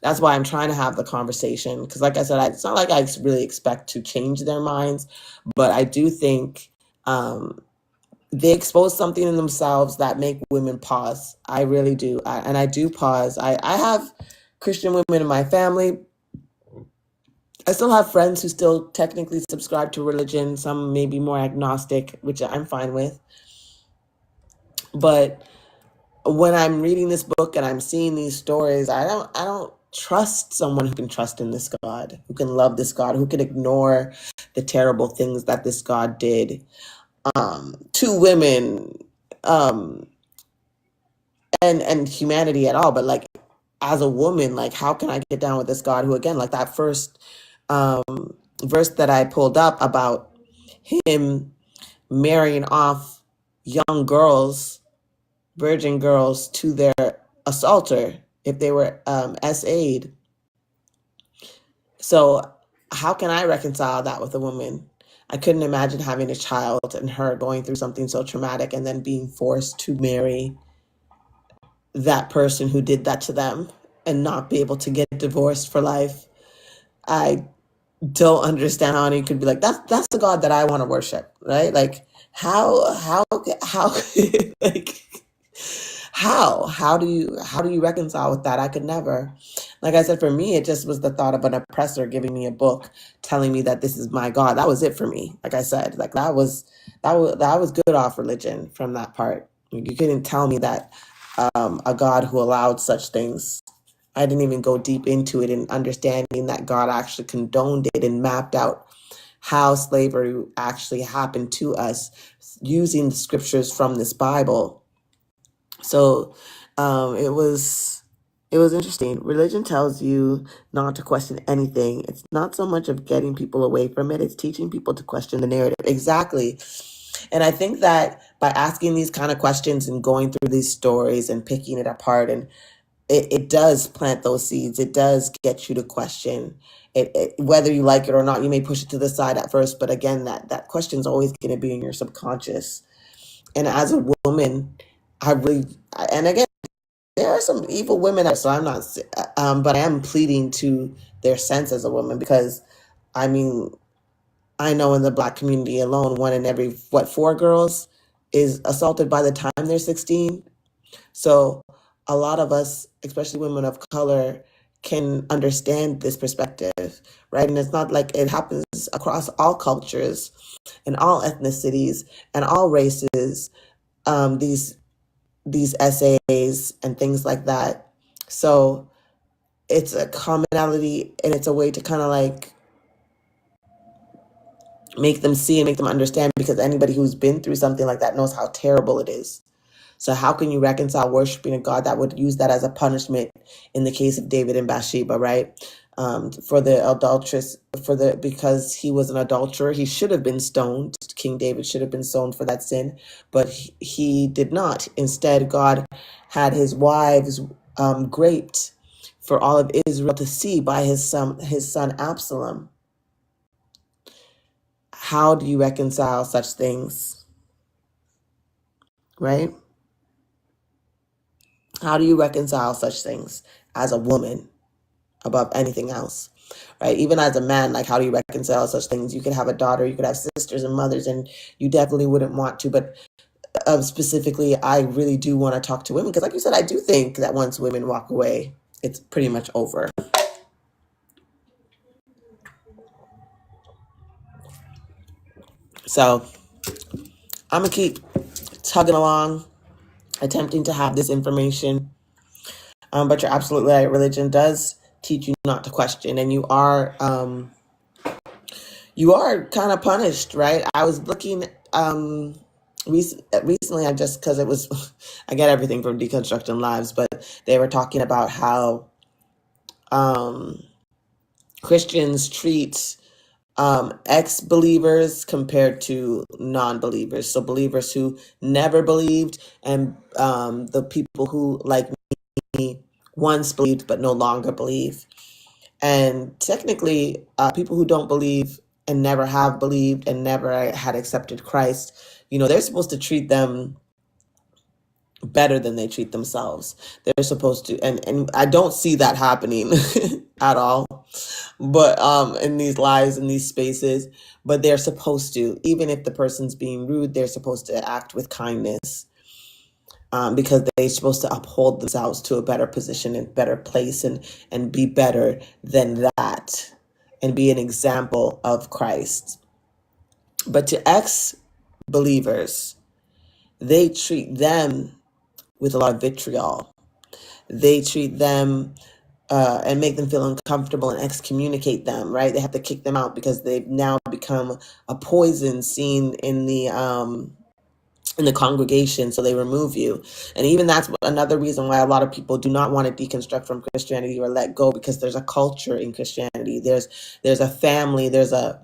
That's why I'm trying to have the conversation, because like I said, it's not like I really expect to change their minds, but I do think they expose something in themselves that make women pause. I really do. And I do pause. I have Christian women in my family. I still have friends who still technically subscribe to religion. Some may be more agnostic, which I'm fine with. But when I'm reading this book and I'm seeing these stories, I don't trust someone who can trust in this God, who can love this God, who can ignore the terrible things that this God did to women, and humanity at all. But like, as a woman, like, how can I get down with this God who, again, like that first verse that I pulled up about him marrying off young girls, virgin girls, to their assaulter if they were SA'd. So how can I reconcile that with a woman? I couldn't imagine having a child and her going through something so traumatic and then being forced to marry that person who did that to them and not be able to get divorced for life. I don't understand how anyone could be like, that's the God that I want to worship, right? Like, how like, how do you reconcile with that? I could never. Like I said, for me, it just was the thought of an oppressor giving me a book telling me that this is my God. That was it for me. Like I said, like that was good off religion from that part. You couldn't tell me that a God who allowed such things. I didn't even go deep into it and understanding that God actually condoned it and mapped out how slavery actually happened to us using the scriptures from this Bible. So it was interesting. Religion tells you not to question anything. It's not so much of getting people away from it. It's teaching people to question the narrative. Exactly. And I think that by asking these kind of questions and going through these stories and picking it apart, and it does plant those seeds. It does get you to question it, whether you like it or not. You may push it to the side at first, but again, that question is always going to be in your subconscious. And as a woman, and again, there are some evil women, so I'm not, but I am pleading to their sense as a woman, because I mean, I know in the Black community alone, 1 in every, 4 girls is assaulted by the time they're 16. So a lot of us, especially women of color, can understand this perspective, right? And it's not like it happens across all cultures and all ethnicities and all races, these essays and things like that. So it's a commonality, and it's a way to kind of like make them see and make them understand, because anybody who's been through something like that knows how terrible it is. So how can you reconcile worshiping a God that would use that as a punishment in the case of David and Bathsheba, right? For the adulteress, because he was an adulterer, he should have been stoned. King David should have been stoned for that sin, but he did not. Instead, God had his wives raped for all of Israel to see by his son Absalom. How do you reconcile such things, right? How do you reconcile such things as a woman above anything else, right? Even as a man, like, how do you reconcile such things? You could have a daughter, you could have sisters and mothers, and you definitely wouldn't want to. But specifically, I really do want to talk to women, because like you said, I do think that once women walk away, it's pretty much over. So I'm going to keep tugging along, attempting to have this information. But you're absolutely right. Religion does teach you not to question, and you are kind of punished, right? I was looking recently, I just, because it was, I get everything from Deconstructing Lives, but they were talking about how Christians treat ex-believers compared to non-believers. So believers who never believed, and the people who, like me, once believed but no longer believe. And technically, people who don't believe and never have believed and never had accepted Christ, they're supposed to treat them better than they treat themselves. They're supposed to, and I don't see that happening at all. But in these lives, in these spaces, but they're supposed to, even if the person's being rude, they're supposed to act with kindness, because they're supposed to uphold themselves to a better position and better place, and be better than that, and be an example of Christ. But to ex-believers, they treat them with a lot of vitriol. They treat them and make them feel uncomfortable and excommunicate them, right? They have to kick them out because they've now become a poison seen in the congregation, so they remove you. And even that's another reason why a lot of people do not want to deconstruct from Christianity or let go, because there's a culture in Christianity. There's a family, there's a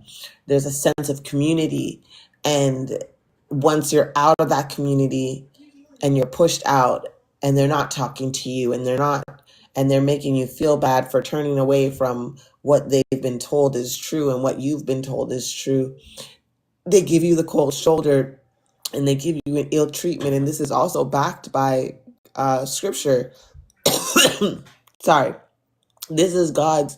sense of community. And once you're out of that community and you're pushed out, and they're not talking to you, and they're making you feel bad for turning away from what they've been told is true and what you've been told is true, they give you the cold shoulder, and they give you an ill treatment. And this is also backed by scripture. Sorry. This is God's,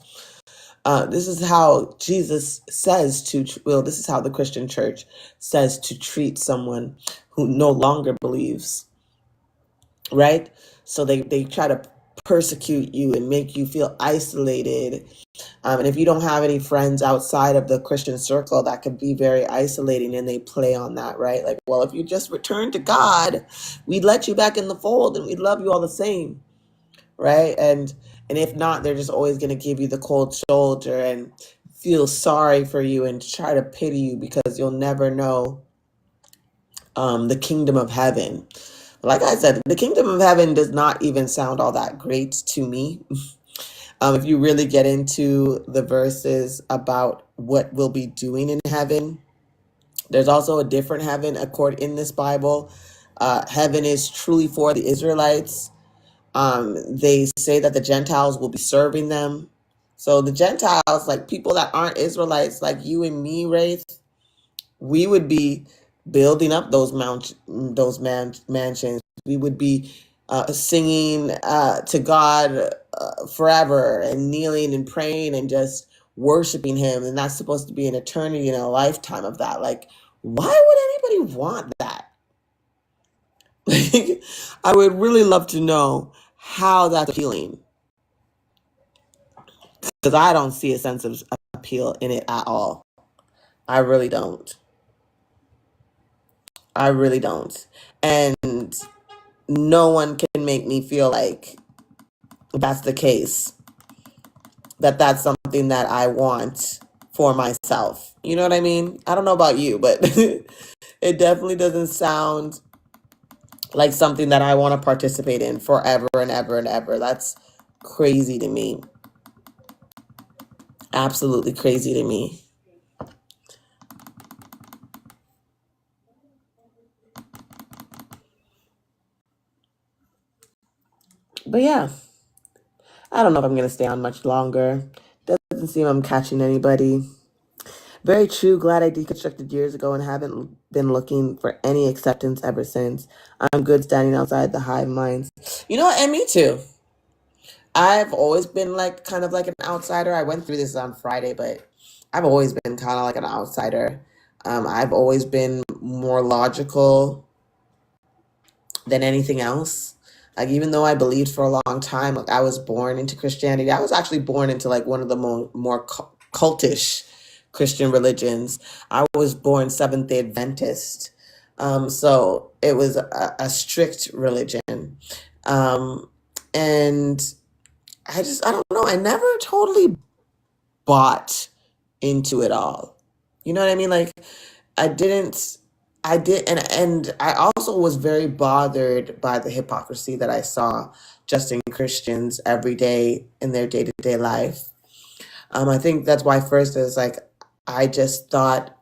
this is how Jesus says this is how the Christian church says to treat someone who no longer believes, right? So they try to persecute you and make you feel isolated. And if you don't have any friends outside of the Christian circle, that could be very isolating, and they play on that, right? Like, well, if you just return to God, we'd let you back in the fold and we'd love you all the same, right? And if not, they're just always going to give you the cold shoulder and feel sorry for you and try to pity you, because you'll never know the kingdom of heaven. Like I said, the kingdom of heaven does not even sound all that great to me. If you really get into the verses about what we'll be doing in heaven, there's also a different heaven in this Bible. Heaven is truly for the Israelites. They say that the Gentiles will be serving them. So the Gentiles, like people that aren't Israelites, like you and me, Wraith, we would be building up those mansions. We would be singing to God forever, and kneeling and praying and just worshiping him. And that's supposed to be an eternity and a lifetime of that. Like, why would anybody want that? I would really love to know how that's appealing, because I don't see a sense of appeal in it at all. I really don't. I really don't. And no one can make me feel like that's the case, that that's something that I want for myself. You know what I mean? I don't know about you, but it definitely doesn't sound like something that I want to participate in forever and ever and ever. That's crazy to me. Absolutely crazy to me. But yeah, I don't know if I'm going to stay on much longer. Doesn't seem I'm catching anybody. Very true. Glad I deconstructed years ago and haven't been looking for any acceptance ever since. I'm good standing outside the hive minds. You know what? And me too. I've always been like kind of like an outsider. I went through this on Friday, but I've always been kind of like an outsider. I've always been more logical than anything else. Like, even though I believed for a long time, like I was born into Christianity. I was actually born into like one of the more cultish Christian religions. I was born Seventh-day Adventist. So it was a strict religion. And I don't know. I never totally bought into it all. You know what I mean? Like, I didn't, I did, and I also was very bothered by the hypocrisy that I saw just in Christians every day in their day-to-day life. I think that's why first it's like, I just thought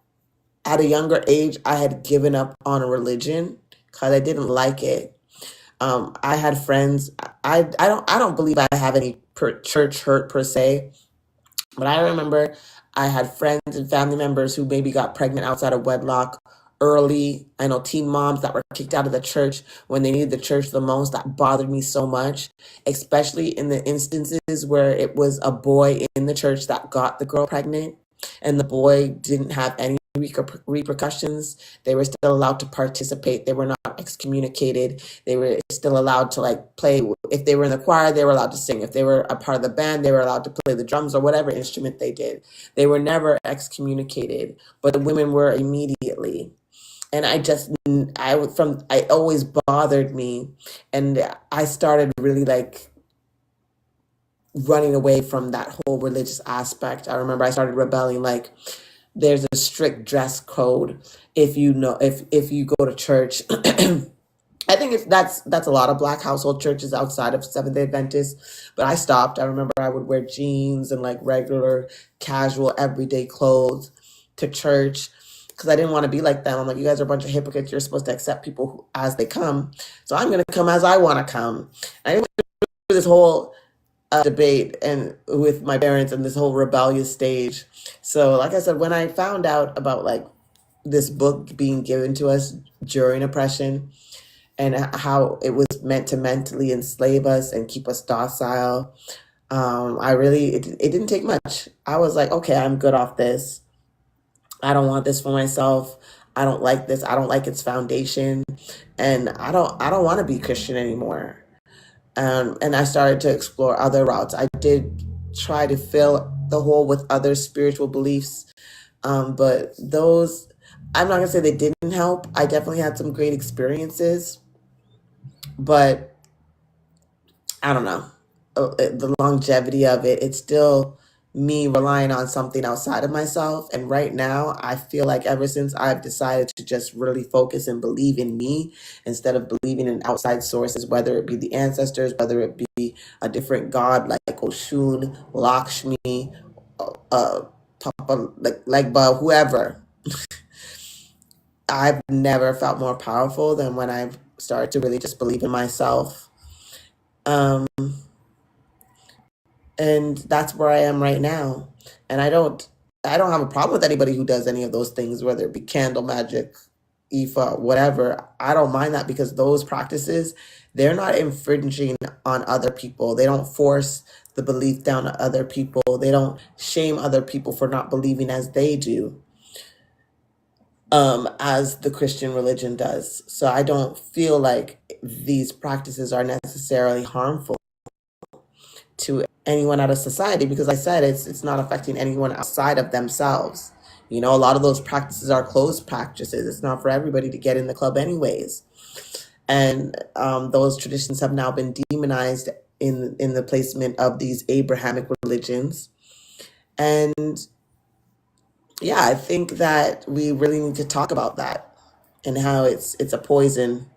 at a younger age, I had given up on a religion because I didn't like it. I had friends. I don't believe I have any church hurt per se, but I remember I had friends and family members who maybe got pregnant outside of wedlock early, I know teen moms that were kicked out of the church when they needed the church the most. That bothered me so much, especially in the instances where it was a boy in the church that got the girl pregnant and the boy didn't have any repercussions. They were still allowed to participate. They were not excommunicated. They were still allowed to like play. If they were in the choir, they were allowed to sing. If they were a part of the band, they were allowed to play the drums or whatever instrument they did. They were never excommunicated, but the women were immediately. And it always bothered me. And I started really like running away from that whole religious aspect. I remember I started rebelling, like, there's a strict dress code if you go to church. I think that's a lot of Black household churches outside of Seventh-day Adventists, but I stopped. I remember I would wear jeans and like regular, casual, everyday clothes to church because I didn't want to be like them. I'm like, you guys are a bunch of hypocrites. You're supposed to accept people as they come, so I'm going to come as I want to come. I went through this whole debate and with my parents and this whole rebellious stage. So, like I said, when I found out about like this book being given to us during oppression and how it was meant to mentally enslave us and keep us docile, it didn't take much. I was like, okay, I'm good off this. I don't want this for myself. I don't like this. I don't like its foundation, and I don't want to be Christian anymore. And I started to explore other routes. I did try to fill the hole with other spiritual beliefs, but those, I'm not gonna say they didn't help. I definitely had some great experiences, but I don't know. The longevity of it, it's still me relying on something outside of myself. And right now, I feel like ever since I've decided to just really focus and believe in me instead of believing in outside sources, whether it be the ancestors, whether it be a different god like Oshun, Lakshmi, Papa, like Legba, whoever, I've never felt more powerful than when I've started to really just believe in myself. Um, and that's where I am right now. And I don't have a problem with anybody who does any of those things, whether it be candle magic, Ifa, whatever. I don't mind that because those practices, they're not infringing on other people. They don't force the belief down to other people. They don't shame other people for not believing as they do, as the Christian religion does. So I don't feel like these practices are necessarily harmful to anyone out of society because I said it's not affecting anyone outside of themselves. You know, a lot of those practices are closed practices. It's not for everybody to get in the club anyways. And those traditions have now been demonized in the placement of these Abrahamic religions. And yeah, I think that we really need to talk about that and how it's a poison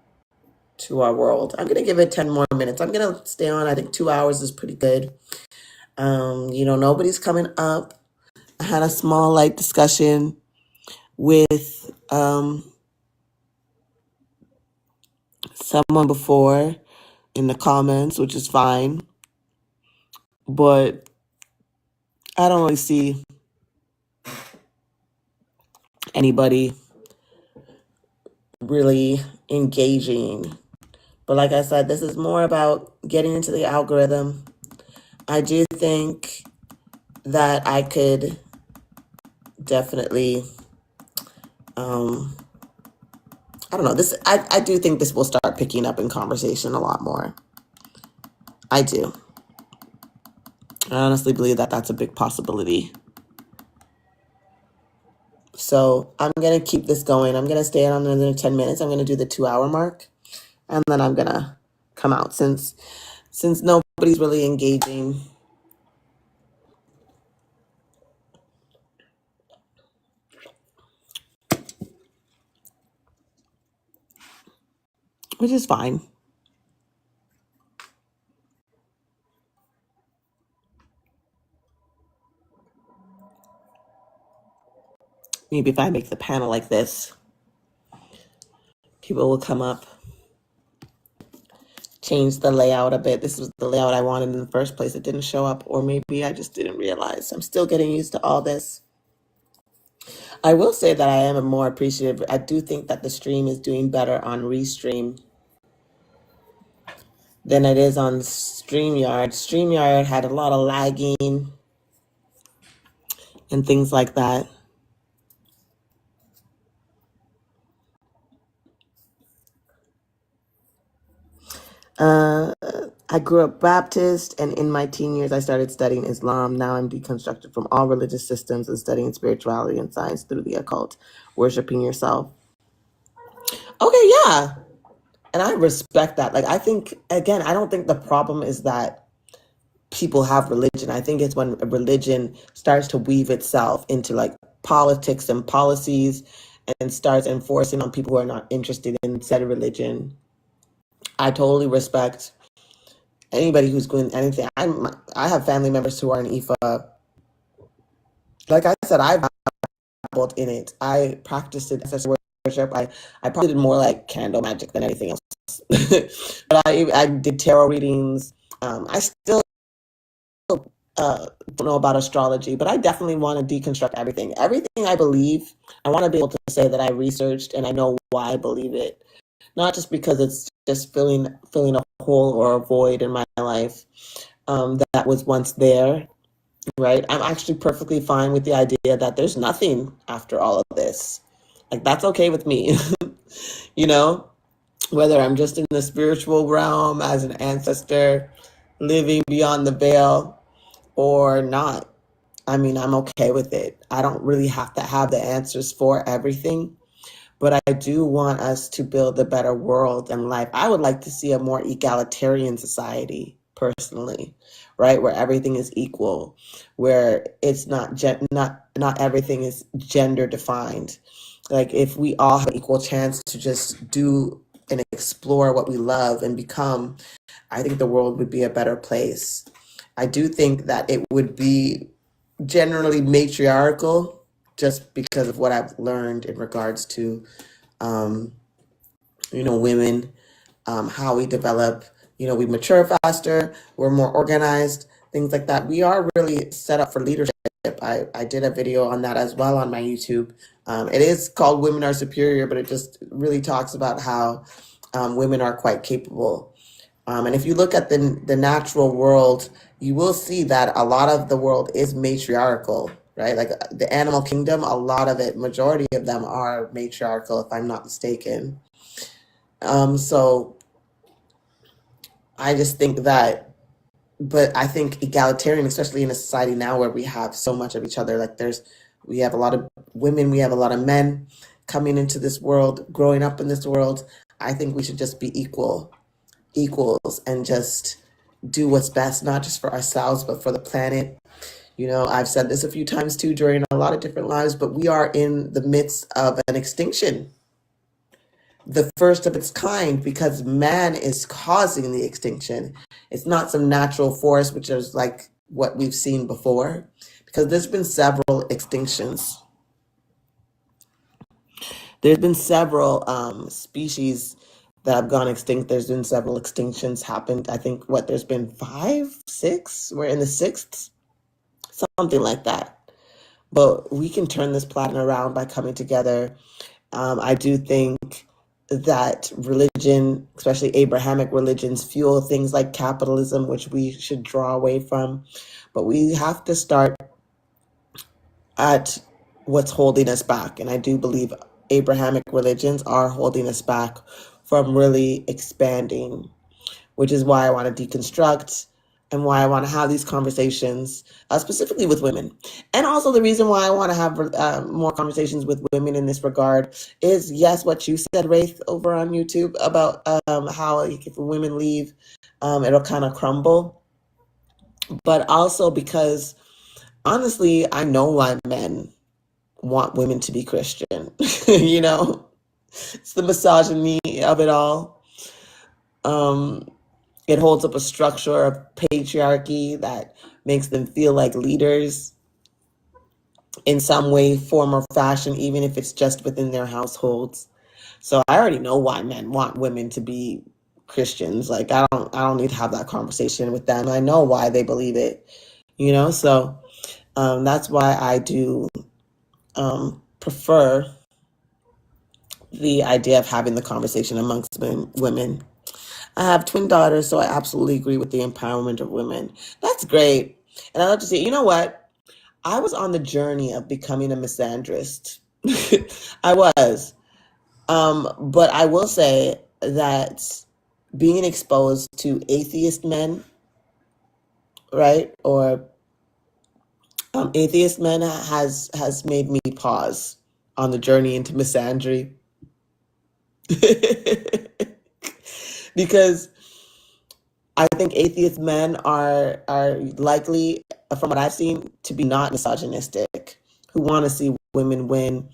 to our world. I'm gonna give it 10 more minutes. I'm gonna stay on. I think 2 hours is pretty good. Nobody's coming up. I had a small light discussion with someone before in the comments, which is fine. But I don't really see anybody really engaging. But like I said, this is more about getting into the algorithm. I do think that I could definitely, I don't know, I do think this will start picking up in conversation a lot more. I do. I honestly believe that that's a big possibility. So I'm going to keep this going. I'm going to stay on another 10 minutes. I'm going to do the 2 hour mark. And then I'm going to come out since nobody's really engaging. Which is fine. Maybe if I make the panel like this, people will come up. Change the layout a bit. This was the layout I wanted in the first place. It didn't show up, or maybe I just didn't realize. I'm still getting used to all this. I will say that I am more appreciative. I do think that the stream is doing better on Restream than it is on StreamYard. StreamYard had a lot of lagging and things like that. Uh, I grew up Baptist, and in my teen years, I started studying Islam. Now I'm deconstructed from all religious systems and studying spirituality and science through the occult, worshiping yourself. Okay, yeah. And I respect that. Like, I think, again, I don't think the problem is that people have religion. I think it's when religion starts to weave itself into like politics and policies and starts enforcing on people who are not interested in said religion. I totally respect anybody who's doing anything. I have family members who are in IFA. Like I said, I've dabbled in it. I practiced it as worship. I probably did more like candle magic than anything else. But I did tarot readings. I still don't know about astrology, but I definitely want to deconstruct everything. Everything I believe, I want to be able to say that I researched and I know why I believe it. Not just because it's just filling a hole or a void in my life that was once there, right? I'm actually perfectly fine with the idea that there's nothing after all of this. Like, that's okay with me, you know? Whether I'm just in the spiritual realm as an ancestor living beyond the veil or not. I mean, I'm okay with it. I don't really have to have the answers for everything, but I do want us to build a better world and life. I would like to see a more egalitarian society, personally, right? Where everything is equal, where it's not everything is gender defined. Like, if we all have an equal chance to just do and explore what we love and become, I think the world would be a better place. I do think that it would be generally matriarchal just because of what I've learned in regards to, um, women, how we develop, we mature faster, we're more organized, things like that. We are really set up for leadership. I did a video on that as well on my YouTube. It is called Women Are Superior, but it just really talks about how women are quite capable. And if you look at the natural world, you will see that a lot of the world is matriarchal, right? Like the animal kingdom, a lot of it, majority of them are matriarchal, if I'm not mistaken. So I just think that, but I think egalitarian, especially in a society now where we have so much of each other, like we have a lot of women, we have a lot of men coming into this world, growing up in this world. I think we should just be equals and just do what's best, not just for ourselves, but for the planet. I've said this a few times too during a lot of different lives, but we are in the midst of an extinction, the first of its kind, because man is causing the extinction. It's not some natural force, which is like what we've seen before, because there's been several extinctions. There's been several species that have gone extinct. There's been several extinctions happened. I think there's been 5, 6. We're in the 6th, something like that. But we can turn this planet around by coming together. I do think that religion, especially Abrahamic religions, fuel things like capitalism, which we should draw away from. But we have to start at what's holding us back. And I do believe Abrahamic religions are holding us back from really expanding, which is why I want to deconstruct and why I want to have these conversations, specifically with women. And also the reason why I want to have more conversations with women in this regard is, yes, what you said, Wraith, over on YouTube about how if women leave, it'll kind of crumble. But also because, honestly, I know why men want women to be Christian. It's the misogyny of it all. It holds up a structure of patriarchy that makes them feel like leaders in some way, form, or fashion, even if it's just within their households. So I already know why men want women to be Christians. Like, I don't need to have that conversation with them. I know why they believe it. So that's why I do prefer the idea of having the conversation amongst women. I have twin daughters, so I absolutely agree with the empowerment of women. That's great. And I love to see, you know what? I was on the journey of becoming a misandrist. I was. But I will say that being exposed to atheist men, right, or atheist men has made me pause on the journey into misandry. Because I think atheist men are likely, from what I've seen, to be not misogynistic, who want to see women win,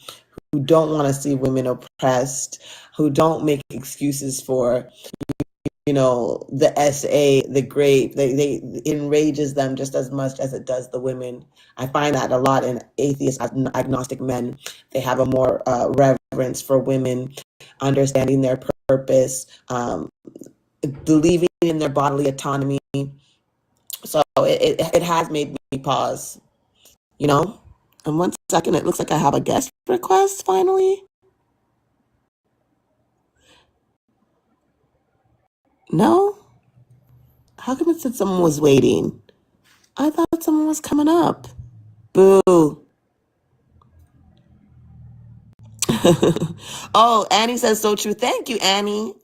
who don't want to see women oppressed, who don't make excuses for, the SA, the grape. They it enrages them just as much as it does the women. I find that a lot in atheist agnostic men. They have a more reverence for women, understanding their purpose, believing in their bodily autonomy. So it has made me pause, you know? And 1 second, it looks like I have a guest request finally. No? How come it said someone was waiting? I thought someone was coming up. Boo. Oh, Annie says so true. Thank you, Annie.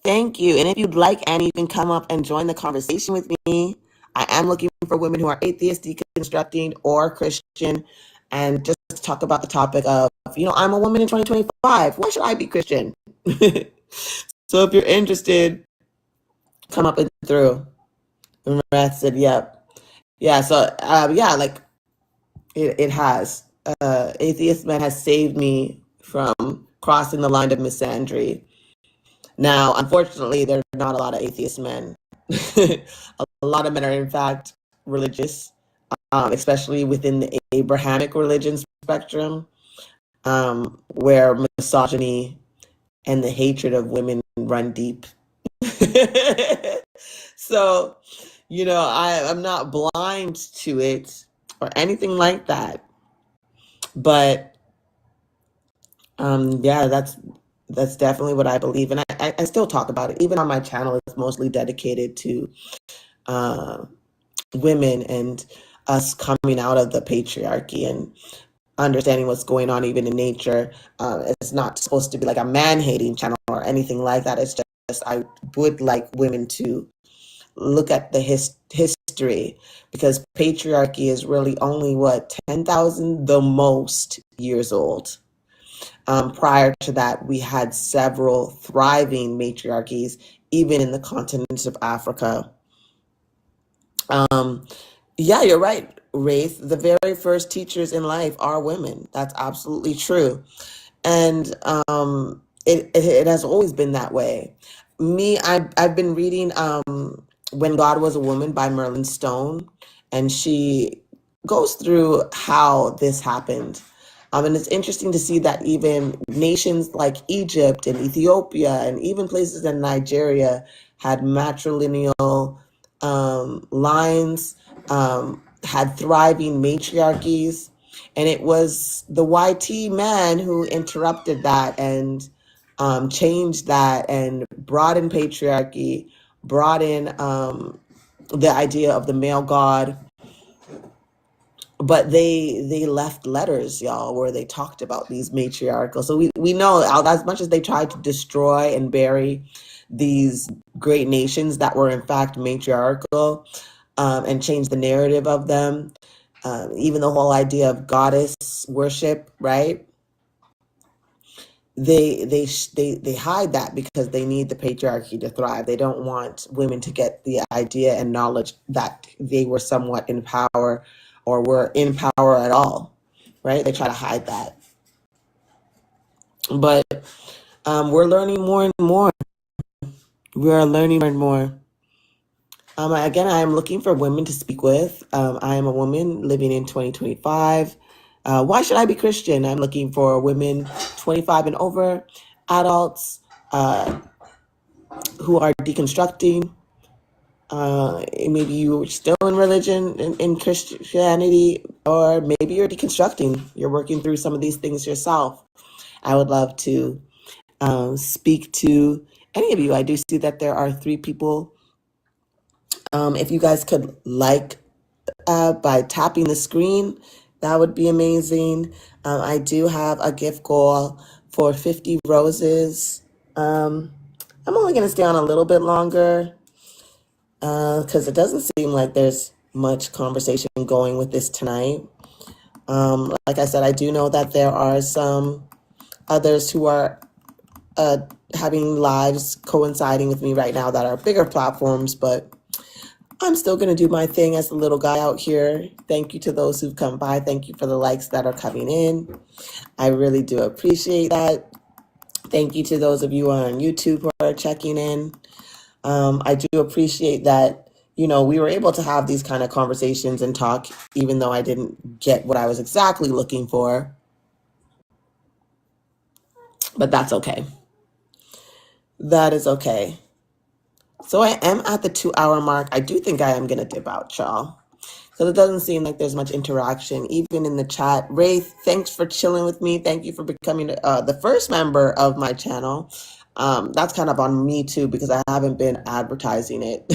Thank you. And if you'd like, Annie, you can come up and join the conversation with me. I am looking for women who are atheist, deconstructing, or Christian, and just talk about the topic of, I'm a woman in 2025. Why should I be Christian? So if you're interested, come up and through. And Rath said, yep. Yeah, so, like, it has. Atheist man has saved me from crossing the line of misandry. Now, unfortunately, there are not a lot of atheist men. A lot of men are, in fact, religious, especially within the Abrahamic religion spectrum, where misogyny and the hatred of women run deep. So, I'm not blind to it or anything like that. But yeah, that's definitely what I believe. And I still talk about it. Even on my channel, it's mostly dedicated to women and us coming out of the patriarchy and understanding what's going on even in nature. It's not supposed to be like a man-hating channel or anything like that. It's just I would like women to look at the history, because patriarchy is really only 10,000 the most years old. Prior to that, we had several thriving matriarchies, even in the continent of Africa. Yeah, you're right, Wraith. The very first teachers in life are women. That's absolutely true. And it has always been that way. I've been reading When God Was a Woman by Merlin Stone, and she goes through how this happened. And it's interesting to see that even nations like Egypt and Ethiopia and even places in Nigeria had matrilineal lines, had thriving matriarchies. And it was the YT man who interrupted that and changed that and brought in patriarchy, brought in the idea of the male god. But they left letters, y'all, where they talked about these matriarchal. So we know, as much as they tried to destroy and bury these great nations that were in fact matriarchal, and change the narrative of them, even the whole idea of goddess worship, right? They hide that because they need the patriarchy to thrive. They don't want women to get the idea and knowledge that they were somewhat in power or were in power at all, right? They try to hide that. But we're learning more and more. We are learning more and more. Again, I am looking for women to speak with. I am a woman living in 2025. Why should I be Christian? I'm looking for women 25 and over, adults who are deconstructing, maybe you're still in religion, in Christianity, or maybe you're deconstructing. You're working through some of these things yourself. I would love to speak to any of you. I do see that there are 3 people. If you guys could like by tapping the screen, that would be amazing. I do have a gift goal for 50 roses. I'm only going to stay on a little bit longer because it doesn't seem like there's much conversation going with this tonight. Like I said, I do know that there are some others who are having lives coinciding with me right now that are bigger platforms, but I'm still going to do my thing as the little guy out here. Thank you to those who've come by. Thank you for the likes that are coming in. I really do appreciate that. Thank you to those of you on YouTube who are checking in. I do appreciate that, we were able to have these kind of conversations and talk, even though I didn't get what I was exactly looking for. But that's okay. That is okay. So I am at the 2-hour mark. I do think I am going to dip out, y'all. Because it doesn't seem like there's much interaction, even in the chat. Wraith, thanks for chilling with me. Thank you for becoming the first member of my channel. That's kind of on me too, because I haven't been advertising it.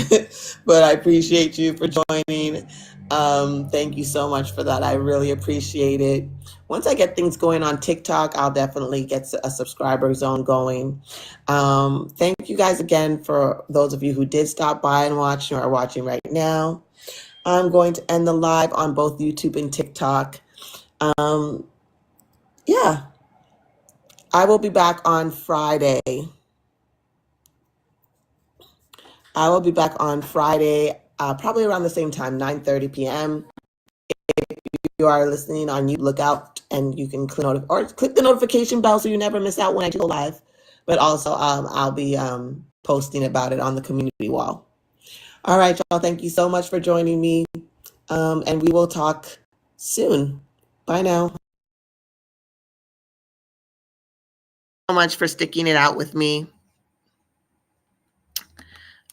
But I appreciate you for joining. Thank you so much for that. I really appreciate it. Once I get things going on TikTok, I'll definitely get a subscriber zone going. Thank you guys again for those of you who did stop by and watch or are watching right now. I'm going to end the live on both YouTube and TikTok. Yeah, I will be back on Friday. Probably around the same time, 9:30 p.m. If you are listening on YouTube, look out and you can click the notification bell so you never miss out when I do go live. But also, I'll be posting about it on the community wall. All right, y'all. Thank you so much for joining me. And we will talk soon. Bye now. So much for sticking it out with me.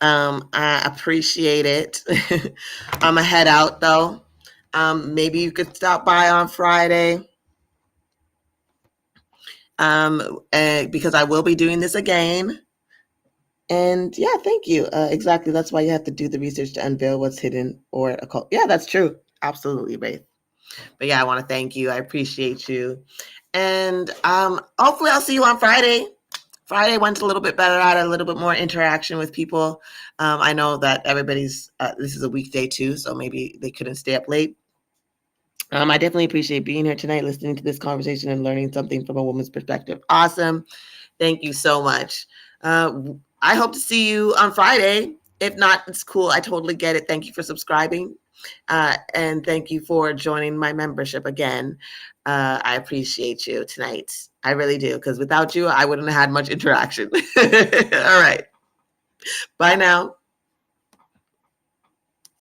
I appreciate it. I'm a head out though. Maybe you could stop by on Friday. Because I will be doing this again. And yeah, thank you. Exactly. That's why you have to do the research to unveil what's hidden or occult. Yeah, that's true. Absolutely, Wraith. But yeah, I want to thank you. I appreciate you. And hopefully I'll see you on Friday. Friday went a little bit better. I had a little bit more interaction with people. I know that everybody's, this is a weekday too, so maybe they couldn't stay up late. I definitely appreciate being here tonight, listening to this conversation and learning something from a woman's perspective. Awesome. Thank you so much. I hope to see you on Friday. If not, it's cool. I totally get it. Thank you for subscribing. And thank you for joining my membership again. I appreciate you tonight. I really do, because without you, I wouldn't have had much interaction. All right. Bye now.